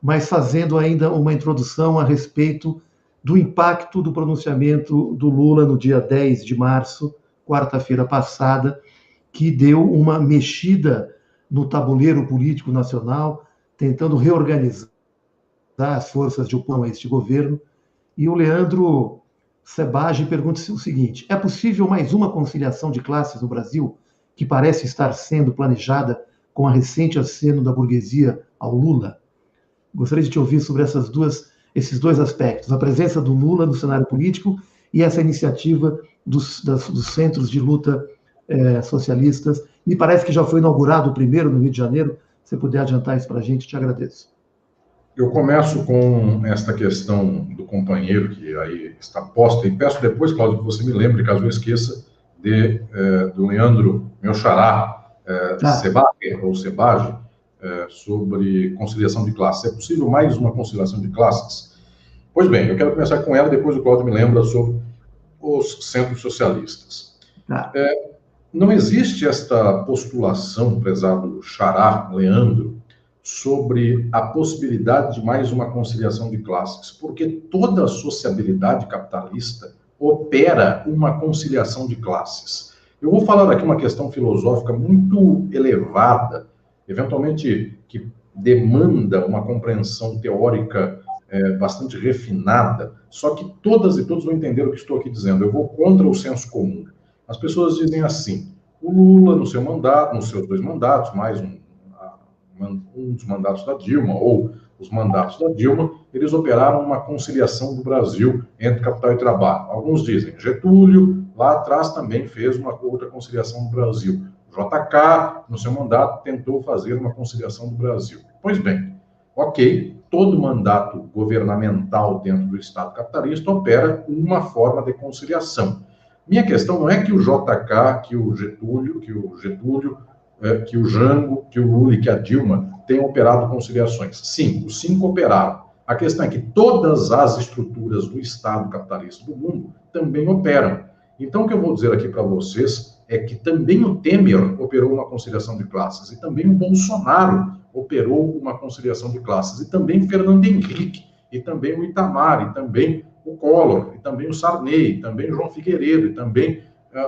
mas fazendo ainda uma introdução a respeito do impacto do pronunciamento do Lula no dia 10 de março, quarta-feira passada, que deu uma mexida no tabuleiro político nacional, tentando reorganizar as forças de oposição a este governo. E o Leandro Sebagi pergunta o seguinte: é possível mais uma conciliação de classes no Brasil, que parece estar sendo planejada com a recente aceno da burguesia ao Lula? Gostaria de te ouvir sobre esses dois aspectos, a presença do Lula no cenário político e essa iniciativa dos centros de luta socialistas. Me parece que já foi inaugurado o primeiro no Rio de Janeiro. Se você puder adiantar isso para a gente, te agradeço. Eu começo com esta questão do companheiro que aí está posta, e peço depois, Cláudio, que você me lembre, caso eu esqueça, do Leandro, meu xará, Sebagi, sobre conciliação de classes. É possível mais uma conciliação de classes? Pois bem, eu quero começar com ela, depois o Cláudio me lembra sobre os centros socialistas. Não existe esta postulação, prezado xará, Leandro, sobre a possibilidade de mais uma conciliação de classes, porque toda a sociabilidade capitalista opera uma conciliação de classes. Eu vou falar aqui uma questão filosófica muito elevada, eventualmente que demanda uma compreensão teórica bastante refinada, só que todas e todos vão entender o que estou aqui dizendo. Eu vou contra o senso comum. As pessoas dizem assim: o Lula, no seu mandato, nos seus 2 mandatos, mais um dos mandatos da Dilma, ou os mandatos da Dilma, eles operaram uma conciliação do Brasil entre capital e trabalho. Alguns dizem, Getúlio, lá atrás, também fez uma outra conciliação do Brasil. JK, no seu mandato, tentou fazer uma conciliação do Brasil. Pois bem, ok, todo mandato governamental dentro do Estado capitalista opera uma forma de conciliação. Minha questão não é que o JK, que o Getúlio, que o Jango, que o Lula e que a Dilma tenham operado conciliações. Sim, os 5 operaram. A questão é que todas as estruturas do Estado capitalista do mundo também operam. Então, o que eu vou dizer aqui para vocês é que também o Temer operou uma conciliação de classes, e também o Bolsonaro operou uma conciliação de classes, e também o Fernando Henrique, e também o Itamar, e também o Collor, e também o Sarney, e também o João Figueiredo, e também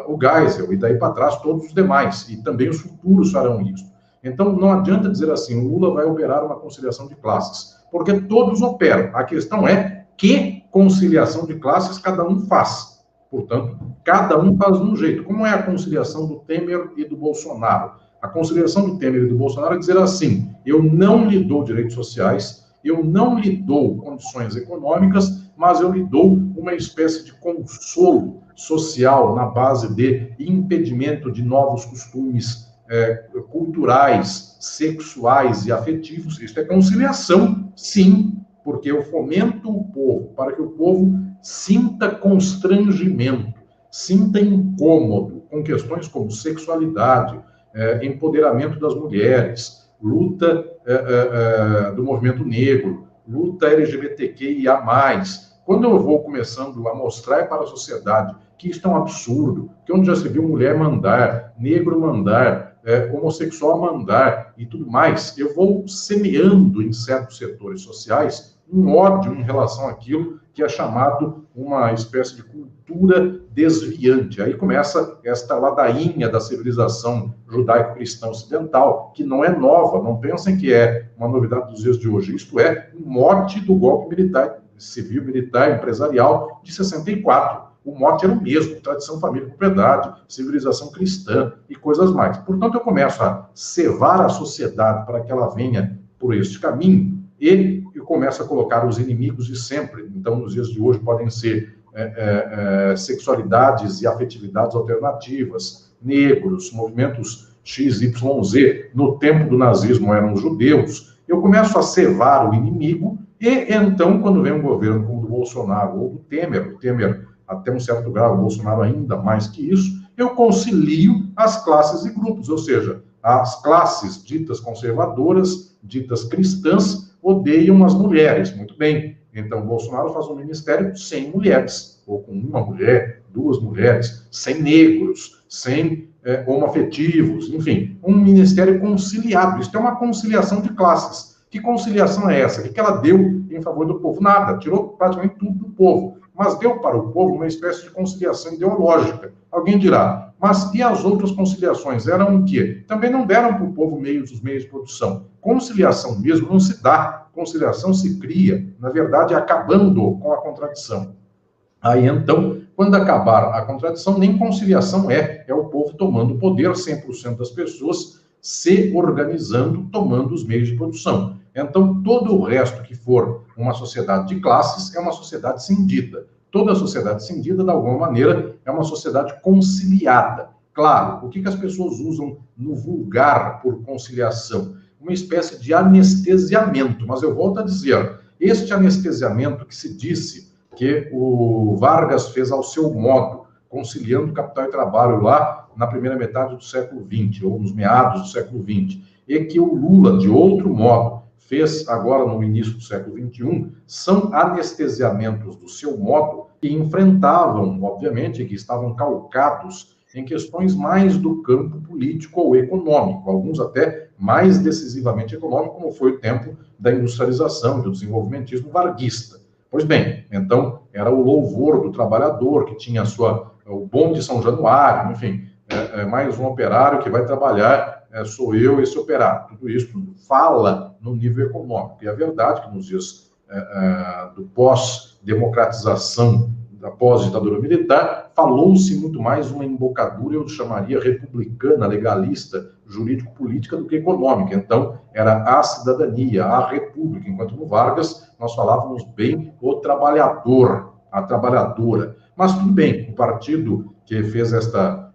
o Geisel, e daí para trás todos os demais, e também os futuros farão isso. Então, não adianta dizer assim, o Lula vai operar uma conciliação de classes, porque todos operam. A questão é que conciliação de classes cada um faz. Portanto, cada um faz de um jeito. Como é a conciliação do Temer e do Bolsonaro? A conciliação do Temer e do Bolsonaro é dizer assim: eu não lhe dou direitos sociais, eu não lhe dou condições econômicas, mas eu lhe dou uma espécie de consolo social na base de impedimento de novos costumes culturais, sexuais e afetivos. Isso é conciliação, sim, porque eu fomento o povo para que o povo sinta constrangimento, sinta incômodo com questões como sexualidade, empoderamento das mulheres, luta do movimento negro, luta LGBTQIA+. Quando eu vou começando a mostrar para a sociedade que isso é um absurdo, que onde já se viu mulher mandar, negro mandar, homossexual mandar e tudo mais, eu vou semeando em certos setores sociais um ódio em relação àquilo que é chamado uma espécie de cultura desviante. Aí começa esta ladainha da civilização judaico-cristã ocidental, que não é nova, não pensem que é uma novidade dos dias de hoje. Isto é um mote do golpe militar, civil, militar, empresarial de 64. o mote era o mesmo: tradição, família, propriedade, civilização cristã e coisas mais. Portanto, eu começo a cevar a sociedade para que ela venha por este caminho e eu começo a colocar os inimigos de sempre. Então, nos dias de hoje, podem ser sexualidades e afetividades alternativas, negros, movimentos XYZ. No tempo do nazismo eram os judeus. Eu começo a cevar o inimigo e, então, quando vem um governo como o do Bolsonaro ou do Temer, o Temer até um certo grau, o Bolsonaro ainda mais que isso, eu concilio as classes e grupos, ou seja, as classes ditas conservadoras, ditas cristãs, odeiam as mulheres. Muito bem. Então, Bolsonaro faz um ministério sem mulheres, ou com uma mulher, duas mulheres, sem negros, sem homoafetivos, enfim, um ministério conciliado. Isso é uma conciliação de classes. Que conciliação é essa? O que ela deu em favor do povo? Nada. Tirou praticamente tudo do povo. Mas deu para o povo uma espécie de conciliação ideológica. Alguém dirá, mas e as outras conciliações? Eram o quê? Também não deram para o povo os meios de produção. Conciliação mesmo não se dá. Conciliação se cria, na verdade, acabando com a contradição. Aí, então, quando acabar a contradição, nem conciliação é o povo tomando o poder, 100% das pessoas se organizando, tomando os meios de produção. Então, todo o resto que for uma sociedade de classes é uma sociedade cindida. Toda sociedade cindida, de alguma maneira, é uma sociedade conciliada. Claro, o que as pessoas usam no vulgar por conciliação? Uma espécie de anestesiamento. Mas eu volto a dizer, este anestesiamento que se disse que o Vargas fez ao seu modo, conciliando capital e trabalho lá na primeira metade do século XX, ou nos meados do século XX, e que o Lula, de outro modo, fez agora no início do século XXI, são anestesiamentos do seu modo que enfrentavam, obviamente, que estavam calcados em questões mais do campo político ou econômico, alguns até mais decisivamente econômico, como foi o tempo da industrialização e do desenvolvimentismo varguista. Pois bem, então, era o louvor do trabalhador, que tinha o bonde de São Januário, enfim, mais um operário que vai trabalhar, sou eu, esse operário. Tudo isso fala no nível econômico. E é verdade que nos dias do pós-democratização, da pós-ditadura militar, falou-se muito mais uma embocadura, eu chamaria republicana, legalista, jurídico-política, do que econômica. Então, era a cidadania, a república, enquanto no Vargas nós falávamos bem o trabalhador, a trabalhadora. Mas tudo bem, o partido que fez esta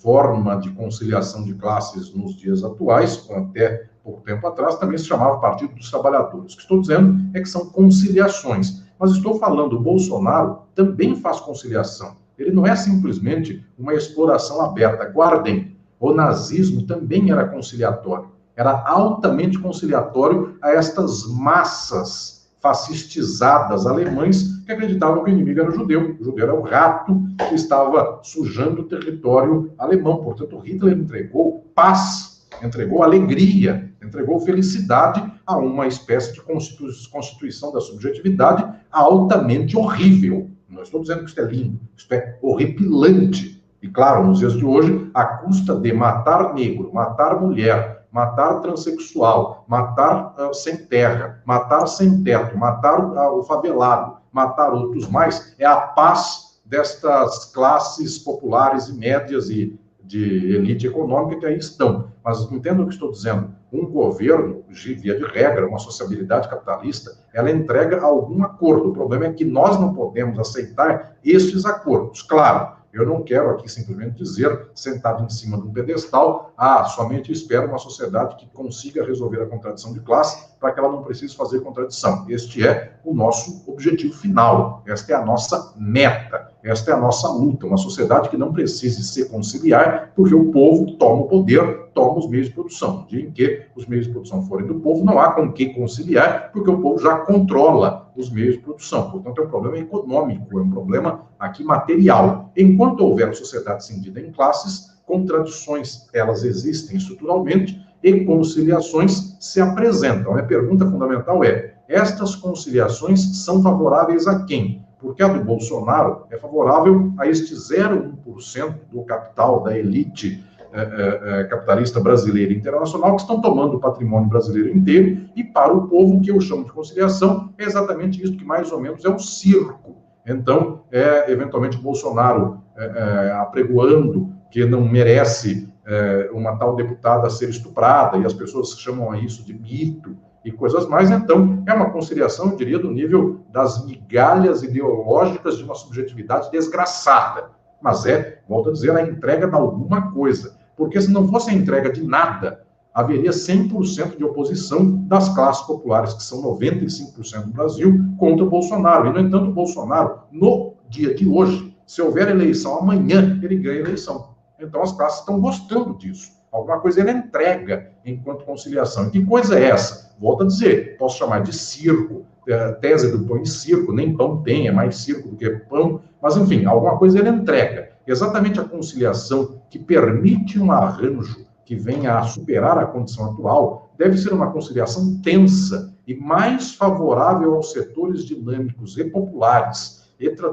forma de conciliação de classes nos dias atuais, até pouco tempo atrás, também se chamava Partido dos Trabalhadores. O que estou dizendo é que são conciliações. Mas estou falando, o Bolsonaro também faz conciliação. Ele não é simplesmente uma exploração aberta. Guardem, o nazismo também era conciliatório. Era altamente conciliatório a estas massas fascistizadas alemães que acreditavam que o inimigo era o judeu. O judeu era o rato que estava sujando o território alemão. Portanto, Hitler entregou paz, entregou alegria, entregou felicidade a uma espécie de constituição da subjetividade altamente horrível. Não estou dizendo que isso é lindo, isso é horripilante. E, claro, nos dias de hoje, à custa de matar negro, matar mulher, matar transexual, matar sem terra, matar sem teto, matar o favelado, matar outros mais, é a paz destas classes populares e médias e de elite econômica que aí estão. Mas entendo o que estou dizendo. Um governo, via de regra, uma sociabilidade capitalista, ela entrega algum acordo. O problema é que nós não podemos aceitar estes acordos. Claro, eu não quero aqui simplesmente dizer, sentado em cima de um pedestal, somente espero uma sociedade que consiga resolver a contradição de classe para que ela não precise fazer contradição. Este é o nosso objetivo final, esta é a nossa meta, esta é a nossa luta, uma sociedade que não precise se conciliar, porque o povo toma o poder, toma os meios de produção. No dia em que os meios de produção forem do povo, não há com que conciliar, porque o povo já controla os meios de produção. Portanto, é um problema econômico, é um problema aqui material. Enquanto houver sociedade cindida em classes, contradições, elas existem estruturalmente e conciliações se apresentam. A pergunta fundamental é, estas conciliações são favoráveis a quem? Porque a do Bolsonaro é favorável a este 0,1% do capital da elite capitalista brasileira e internacional, que estão tomando o patrimônio brasileiro inteiro, e para o povo, o que eu chamo de conciliação é exatamente isso, que mais ou menos é um circo. Então, eventualmente, o Bolsonaro apregoando que não merece uma tal deputada ser estuprada, e as pessoas chamam a isso de mito e coisas mais. Então, é uma conciliação, eu diria, do nível das migalhas ideológicas de uma subjetividade desgraçada. Mas volto a dizer, a entrega de alguma coisa. Porque se não fosse a entrega de nada, haveria 100% de oposição das classes populares, que são 95% do Brasil, contra o Bolsonaro. E, no entanto, o Bolsonaro, no dia de hoje, se houver eleição amanhã, ele ganha a eleição. Então, as classes estão gostando disso. Alguma coisa ele entrega enquanto conciliação. E que coisa é essa? Volto a dizer, posso chamar de circo, tese do pão e circo, nem pão tem, é mais circo do que pão, mas, enfim, alguma coisa ele entrega. Exatamente a conciliação que permite um arranjo que venha a superar a condição atual, deve ser uma conciliação tensa e mais favorável aos setores dinâmicos e populares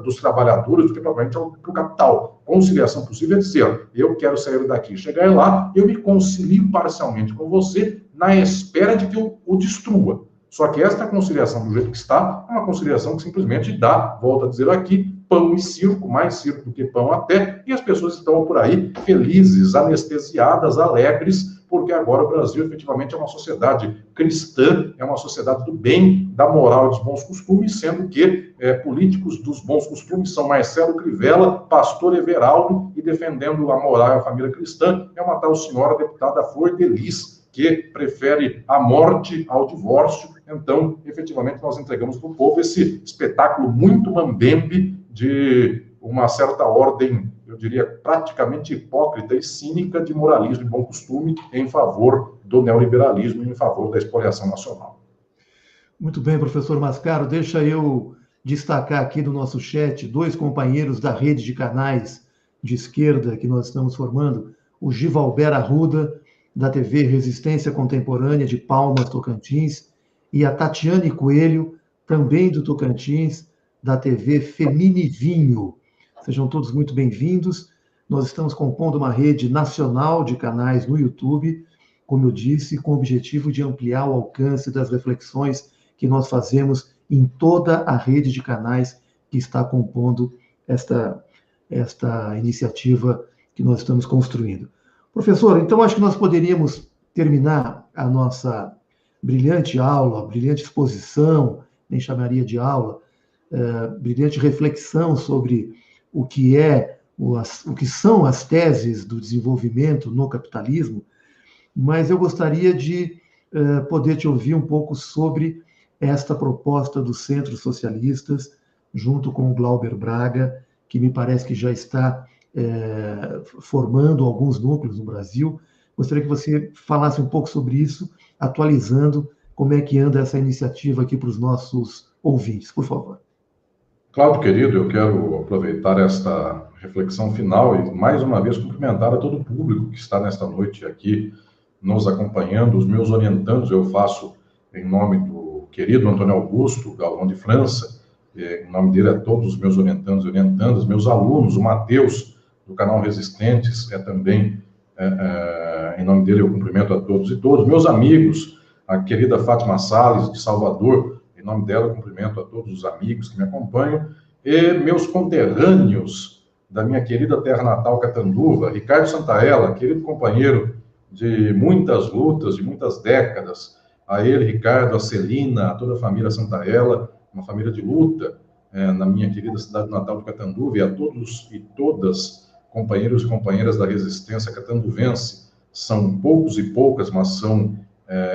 dos trabalhadores do que provavelmente para o capital. Conciliação possível é dizer, eu quero sair daqui, chegar lá, eu me concilio parcialmente com você na espera de que eu o destrua. Só que esta conciliação, do jeito que está, é uma conciliação que simplesmente dá, volto a dizer aqui, pão e circo, mais circo do que pão até, e as pessoas estão por aí felizes, anestesiadas, alegres, porque agora o Brasil efetivamente é uma sociedade cristã, é uma sociedade do bem, da moral e dos bons costumes, sendo que políticos dos bons costumes são Marcelo Crivella, pastor Everaldo, e defendendo a moral e a família cristã é uma tal senhora deputada Flor de Lis, que prefere a morte ao divórcio. Então, efetivamente, nós entregamos para o povo esse espetáculo muito mambembe de uma certa ordem, eu diria, praticamente hipócrita e cínica de moralismo e bom costume em favor do neoliberalismo e em favor da expoliação nacional. Muito bem, professor Mascaro. Deixa eu destacar aqui no nosso chat 2 companheiros da rede de canais de esquerda que nós estamos formando, o Givalber Arruda, da TV Resistência Contemporânea de Palmas, Tocantins, e a Tatiane Coelho, também do Tocantins, da TV Feminivinho. Sejam todos muito bem-vindos. Nós estamos compondo uma rede nacional de canais no YouTube, como eu disse, com o objetivo de ampliar o alcance das reflexões que nós fazemos em toda a rede de canais que está compondo esta iniciativa que nós estamos construindo. Professor, então acho que nós poderíamos terminar a nossa brilhante aula, brilhante exposição, nem chamaria de aula, brilhante reflexão sobre o que são as teses do desenvolvimento no capitalismo, mas eu gostaria de poder te ouvir um pouco sobre esta proposta dos centros socialistas, junto com o Glauber Braga, que me parece que já está formando alguns núcleos no Brasil. Gostaria que você falasse um pouco sobre isso, atualizando como é que anda essa iniciativa aqui para os nossos ouvintes, por favor. Cláudio, querido, eu quero aproveitar esta reflexão final e, mais uma vez, cumprimentar a todo o público que está nesta noite aqui nos acompanhando, os meus orientandos. Eu faço em nome do querido Antônio Augusto Galvão de França, em nome dele a todos os meus orientandos e orientandas, meus alunos, o Matheus, do canal Resistentes, também, em nome dele eu cumprimento a todos e todos, meus amigos, a querida Fátima Salles, de Salvador, em nome dela eu cumprimento a todos os amigos que me acompanham, e meus conterrâneos da minha querida terra natal, Catanduva, Ricardo Santaella, querido companheiro de muitas lutas, de muitas décadas, a ele, Ricardo, a Celina, a toda a família Santaella, uma família de luta, na minha querida cidade natal de Catanduva, e a todos e todas companheiros e companheiras da resistência catanduvense. São poucos e poucas, mas são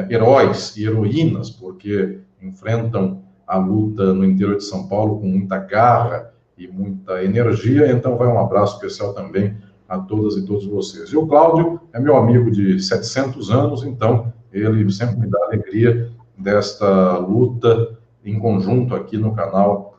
heróis e heroínas, porque enfrentam a luta no interior de São Paulo com muita garra e muita energia. Então vai um abraço especial também a todas e todos vocês. E o Cláudio é meu amigo de 700 anos, então ele sempre me dá alegria desta luta em conjunto aqui no canal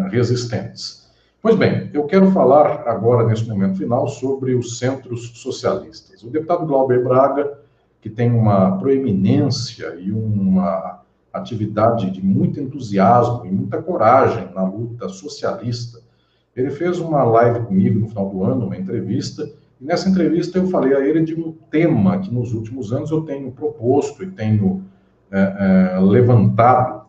Resistentes. Pois bem, eu quero falar agora, nesse momento final, sobre os centros socialistas. O deputado Glauber Braga, que tem uma proeminência e uma atividade de muito entusiasmo e muita coragem na luta socialista, ele fez uma live comigo no final do ano, uma entrevista, e nessa entrevista eu falei a ele de um tema que nos últimos anos eu tenho proposto e tenho levantado,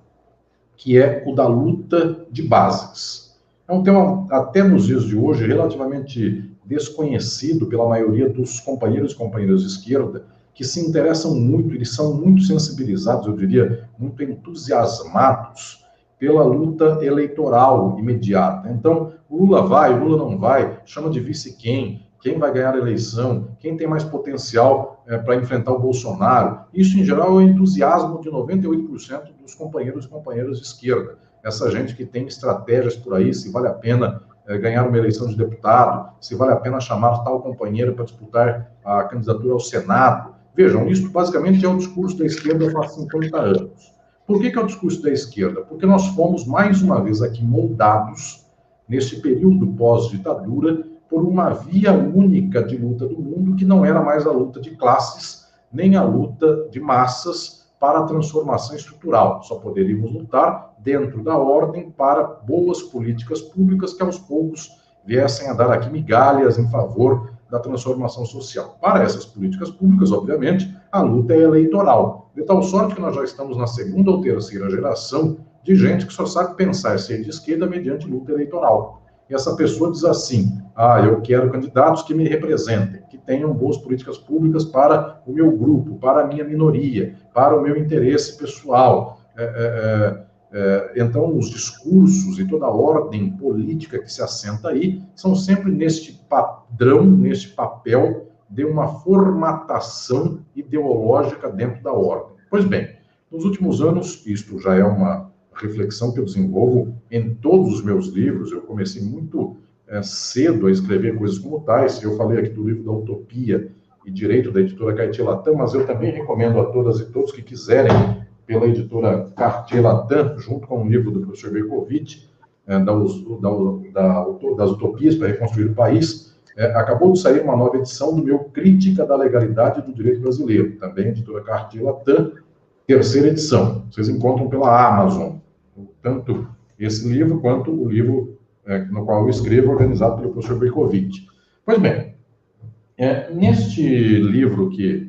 que é o da luta de bases. É um tema, até nos dias de hoje, relativamente desconhecido pela maioria dos companheiros e companheiras de esquerda, que se interessam muito, eles são muito sensibilizados, eu diria, muito entusiasmados pela luta eleitoral imediata. Então, o Lula vai, o Lula não vai, chama de vice quem vai ganhar a eleição, quem tem mais potencial para enfrentar o Bolsonaro. Isso, em geral, é o entusiasmo de 98% dos companheiros e companheiras de esquerda. Essa gente que tem estratégias por aí, se vale a pena ganhar uma eleição de deputado, se vale a pena chamar tal companheiro para disputar a candidatura ao Senado. Vejam, isso basicamente é o discurso da esquerda faz 50 anos. Por que é o discurso da esquerda? Porque nós fomos, mais uma vez aqui, moldados, nesse período pós-ditadura, por uma via única de luta do mundo, que não era mais a luta de classes, nem a luta de massas para a transformação estrutural. Só poderíamos lutar dentro da ordem para boas políticas públicas que, aos poucos, viessem a dar aqui migalhas em favor da transformação social. Para essas políticas públicas, obviamente, a luta é eleitoral. De tal sorte que nós já estamos na segunda ou terceira geração de gente que só sabe pensar ser de esquerda mediante luta eleitoral. E essa pessoa diz assim, eu quero candidatos que me representem, que tenham boas políticas públicas para o meu grupo, para a minha minoria, para o meu interesse pessoal. Então, os discursos e toda a ordem política que se assenta aí são sempre neste padrão, neste papel de uma formatação ideológica dentro da ordem. Pois bem, nos últimos anos, isto já é uma reflexão que eu desenvolvo em todos os meus livros. Eu comecei muito cedo a escrever coisas como tais. Eu falei aqui do livro da Utopia e Direito, da editora Cartier-Latam, mas eu também recomendo a todas e todos que quiserem, pela editora Cartier-Latam, junto com o livro do professor Berkovitch, das Utopias para Reconstruir o País, acabou de sair uma nova edição do meu Crítica da Legalidade do Direito Brasileiro, também editora Cartier-Latam, terceira edição. Vocês encontram pela Amazon, tanto esse livro quanto o livro no qual eu escrevo, organizado pelo professor Berkovitch. Pois bem, neste livro que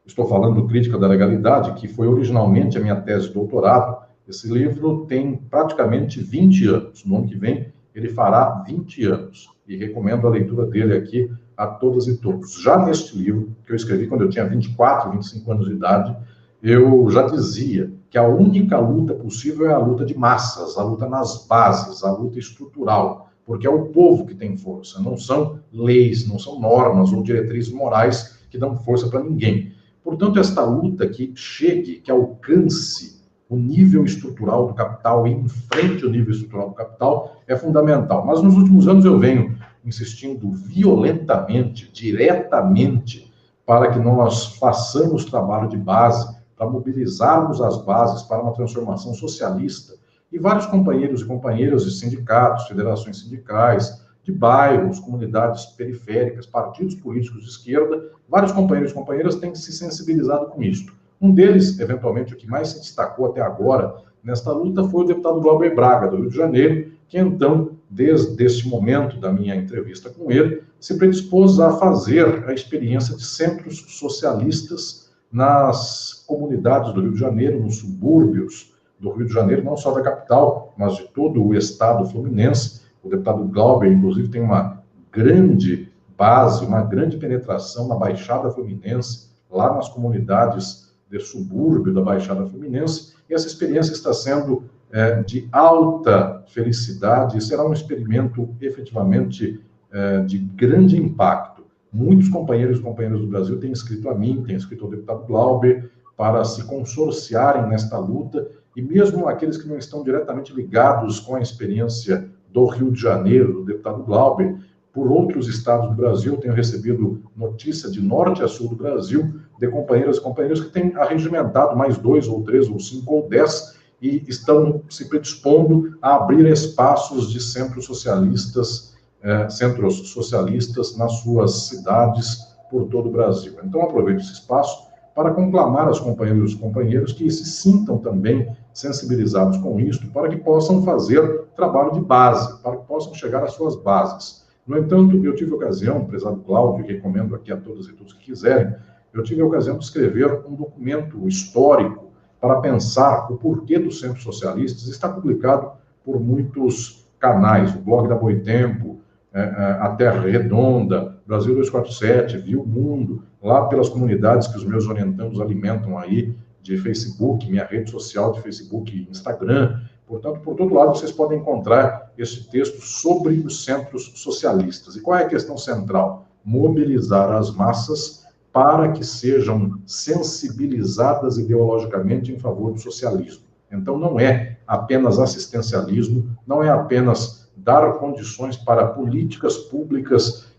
estou falando, Crítica da Legalidade, que foi originalmente a minha tese de doutorado, esse livro tem praticamente 20 anos. No ano que vem, ele fará 20 anos. E recomendo a leitura dele aqui a todas e todos. Já neste livro, que eu escrevi quando eu tinha 24, 25 anos de idade, eu já dizia que a única luta possível é a luta de massas, a luta nas bases, a luta estrutural, porque é o povo que tem força, não são leis, não são normas ou diretrizes morais que dão força para ninguém. Portanto, esta luta que chegue, que alcance o nível estrutural do capital e enfrente o nível estrutural do capital é fundamental. Mas nos últimos anos eu venho insistindo violentamente, diretamente, para que nós façamos trabalho de base, para mobilizarmos as bases para uma transformação socialista. E vários companheiros e companheiras de sindicatos, federações sindicais, de bairros, comunidades periféricas, partidos políticos de esquerda, vários companheiros e companheiras têm se sensibilizado com isso. Um deles, eventualmente, o que mais se destacou até agora nesta luta foi o deputado Glauber Braga, do Rio de Janeiro, que então, desde este momento da minha entrevista com ele, se predispôs a fazer a experiência de centros socialistas nas comunidades do Rio de Janeiro, nos subúrbios do Rio de Janeiro, não só da capital, mas de todo o estado fluminense. O deputado Glauber, inclusive, tem uma grande base, uma grande penetração na Baixada Fluminense, lá nas comunidades de subúrbio da Baixada Fluminense, e essa experiência está sendo de alta felicidade, e será um experimento efetivamente de grande impacto. Muitos companheiros e companheiras do Brasil têm escrito a mim, têm escrito ao deputado Glauber, para se consorciarem nesta luta, e mesmo aqueles que não estão diretamente ligados com a experiência do Rio de Janeiro, do deputado Glauber, por outros estados do Brasil, tenho recebido notícia de norte a sul do Brasil, de companheiras e companheiros que têm arregimentado mais 2 ou 3 ou 5 ou 10 e estão se predispondo a abrir espaços de centros socialistas nas suas cidades por todo o Brasil. Então, aproveito esse espaço para conclamar aos companheiros e companheiras que se sintam também sensibilizados com isso, para que possam fazer trabalho de base, para que possam chegar às suas bases. No entanto, eu tive a ocasião, prezado Cláudio, e recomendo aqui a todas e todos que quiserem, eu tive a ocasião de escrever um documento histórico para pensar o porquê dos centros socialistas. Está publicado por muitos canais, o Blog da Boitempo, a Terra Redonda, Brasil 247, Viu Mundo, lá pelas comunidades que os meus orientandos alimentam aí, de Facebook, minha rede social de Facebook e Instagram. Portanto, por todo lado vocês podem encontrar esse texto sobre os centros socialistas. E qual é a questão central? Mobilizar as massas para que sejam sensibilizadas ideologicamente em favor do socialismo. Então, não é apenas assistencialismo, não é apenas dar condições para políticas públicas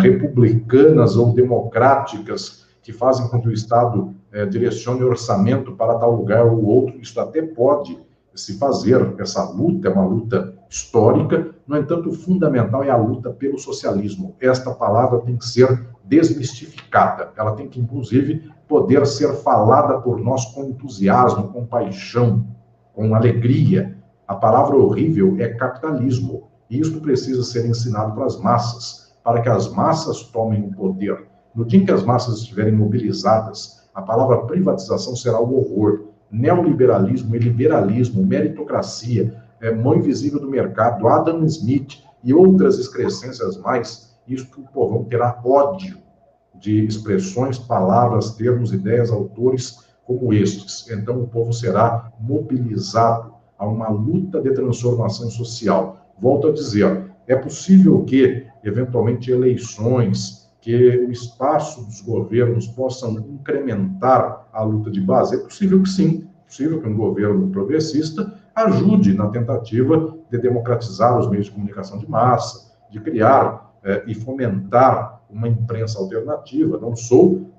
republicanas ou democráticas que fazem com que o Estado direcione orçamento para tal lugar ou outro. Isso até pode se fazer, essa luta é uma luta histórica, no entanto, o fundamental é a luta pelo socialismo. Esta palavra tem que ser desmistificada, ela tem que, inclusive, poder ser falada por nós com entusiasmo, com paixão, com alegria. A palavra horrível é capitalismo, e isso precisa ser ensinado para as massas, para que as massas tomem o poder. No dia em que as massas estiverem mobilizadas, a palavra privatização será o horror. Neoliberalismo e liberalismo, meritocracia, mão invisível do mercado, Adam Smith e outras excrescências mais, isto o povão terá ódio de expressões, palavras, termos, ideias, autores como estes. Então o povo será mobilizado a uma luta de transformação social. Volto a dizer, é possível que, eventualmente, eleições, que o espaço dos governos possam incrementar a luta de base? É possível que sim, é possível que um governo progressista ajude na tentativa de democratizar os meios de comunicação de massa, de criar e fomentar uma imprensa alternativa. Não sou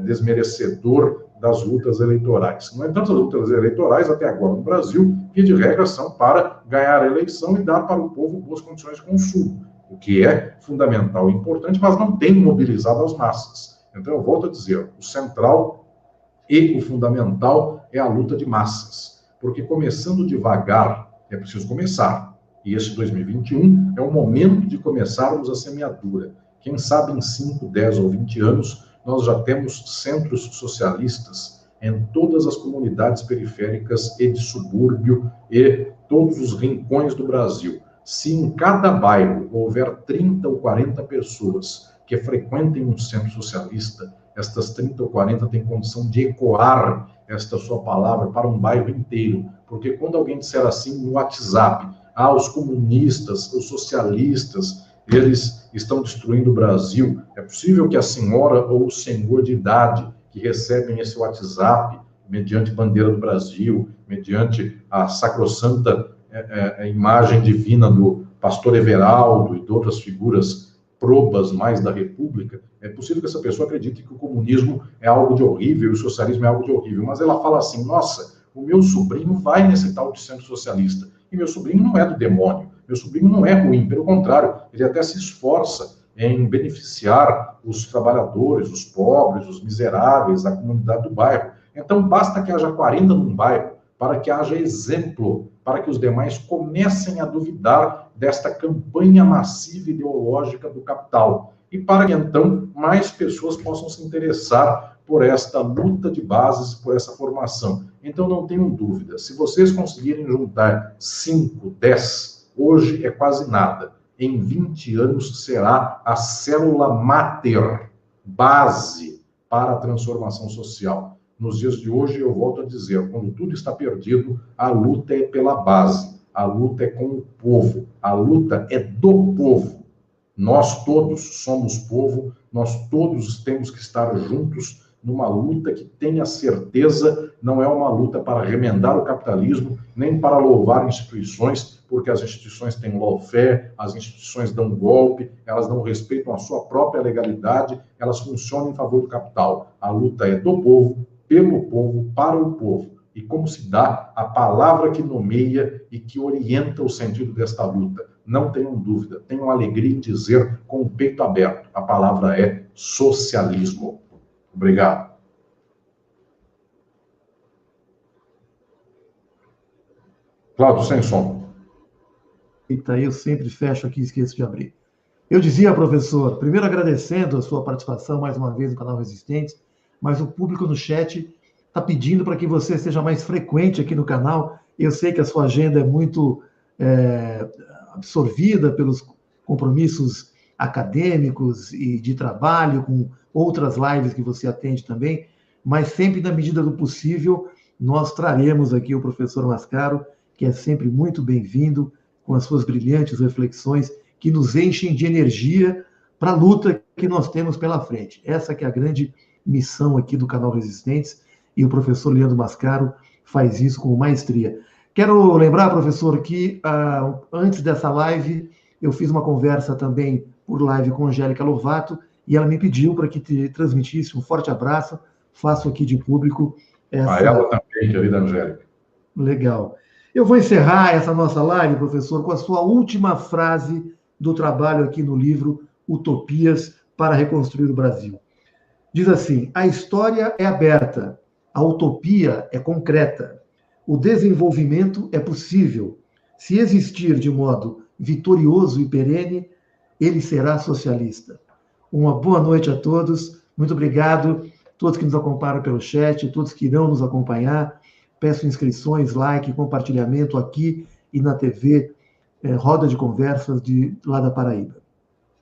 desmerecedor das lutas eleitorais. No entanto, as lutas eleitorais, até agora no Brasil, que de regra são para ganhar a eleição e dar para o povo boas condições de consumo, o que é fundamental e importante, mas não tem mobilizado as massas. Então, eu volto a dizer, o central e o fundamental é a luta de massas, porque começando devagar, é preciso começar. E esse 2021 é o momento de começarmos a semeadura. Quem sabe em 5, 10 ou 20 anos, nós já temos centros socialistas em todas as comunidades periféricas e de subúrbio e todos os rincões do Brasil. Se em cada bairro houver 30 ou 40 pessoas que frequentem um centro socialista, estas 30 ou 40 têm condição de ecoar esta sua palavra para um bairro inteiro. Porque quando alguém disser assim no WhatsApp, os comunistas, os socialistas, eles estão destruindo o Brasil, é possível que a senhora ou o senhor de idade que recebem esse WhatsApp, mediante bandeira do Brasil, mediante a sacrossanta a imagem divina do pastor Everaldo e de outras figuras probas mais da República, é possível que essa pessoa acredite que o comunismo é algo de horrível e o socialismo é algo de horrível, mas ela fala assim, nossa, o meu sobrinho vai nesse tal de centro socialista, e meu sobrinho não é do demônio, meu sobrinho não é ruim, pelo contrário, ele até se esforça em beneficiar os trabalhadores, os pobres, os miseráveis, a comunidade do bairro. Então, basta que haja 40 num bairro, para que haja exemplo, para que os demais comecem a duvidar desta campanha massiva ideológica do capital. E para que, então, mais pessoas possam se interessar por esta luta de bases, por essa formação. Então, não tenham dúvida, se vocês conseguirem juntar 5, 10, hoje é quase nada. Em 20 anos será a célula máter, base para a transformação social. Nos dias de hoje, eu volto a dizer, quando tudo está perdido, a luta é pela base, a luta é com o povo, a luta é do povo. Nós todos somos povo, nós todos temos que estar juntos numa luta que tenha certeza, não é uma luta para remendar o capitalismo, nem para louvar instituições, porque as instituições têm lawfare, as instituições dão golpe, elas não respeitam a sua própria legalidade, elas funcionam em favor do capital. A luta é do povo, pelo povo, para o povo. E como se dá a palavra que nomeia e que orienta o sentido desta luta? Não tenham dúvida, tenham alegria em dizer com o peito aberto. A palavra é socialismo. Obrigado. Cláudio, sem som. Eita, eu sempre fecho aqui e esqueço de abrir. Eu dizia, professor, primeiro agradecendo a sua participação mais uma vez no canal Resistentes, mas o público no chat está pedindo para que você seja mais frequente aqui no canal. Eu sei que a sua agenda é muito absorvida pelos compromissos acadêmicos e de trabalho, com outras lives que você atende também, mas sempre na medida do possível, nós traremos aqui o professor Mascaro, que é sempre muito bem-vindo, com as suas brilhantes reflexões, que nos enchem de energia para a luta que nós temos pela frente. Essa que é a grande missão aqui do canal Resistentes, e o professor Leandro Mascaro faz isso com maestria. Quero lembrar, professor, que antes dessa live, eu fiz uma conversa também por live com a Angélica Lovato, e ela me pediu para que te transmitisse um forte abraço. Faço aqui de público essa... A ela também, querida Angélica. Legal. Eu vou encerrar essa nossa live, professor, com a sua última frase do trabalho aqui no livro Utopias para Reconstruir o Brasil. Diz assim: a história é aberta, a utopia é concreta, o desenvolvimento é possível. Se existir de modo vitorioso e perene, ele será socialista. Uma boa noite a todos, muito obrigado, todos que nos acompanham pelo chat, todos que irão nos acompanhar. Peço inscrições, like, compartilhamento aqui e na TV Roda de Conversas lá da Paraíba.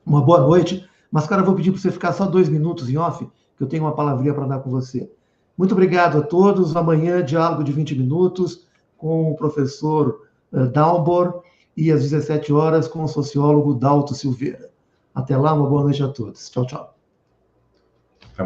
Uma boa noite. Mascaro, eu vou pedir para você ficar só 2 minutos em off, que eu tenho uma palavrinha para dar com você. Muito obrigado a todos. Amanhã, diálogo de 20 minutos com o professor Dalbor e às 17 horas com o sociólogo Dalto Silveira. Até lá, uma boa noite a todos. Tchau, tchau.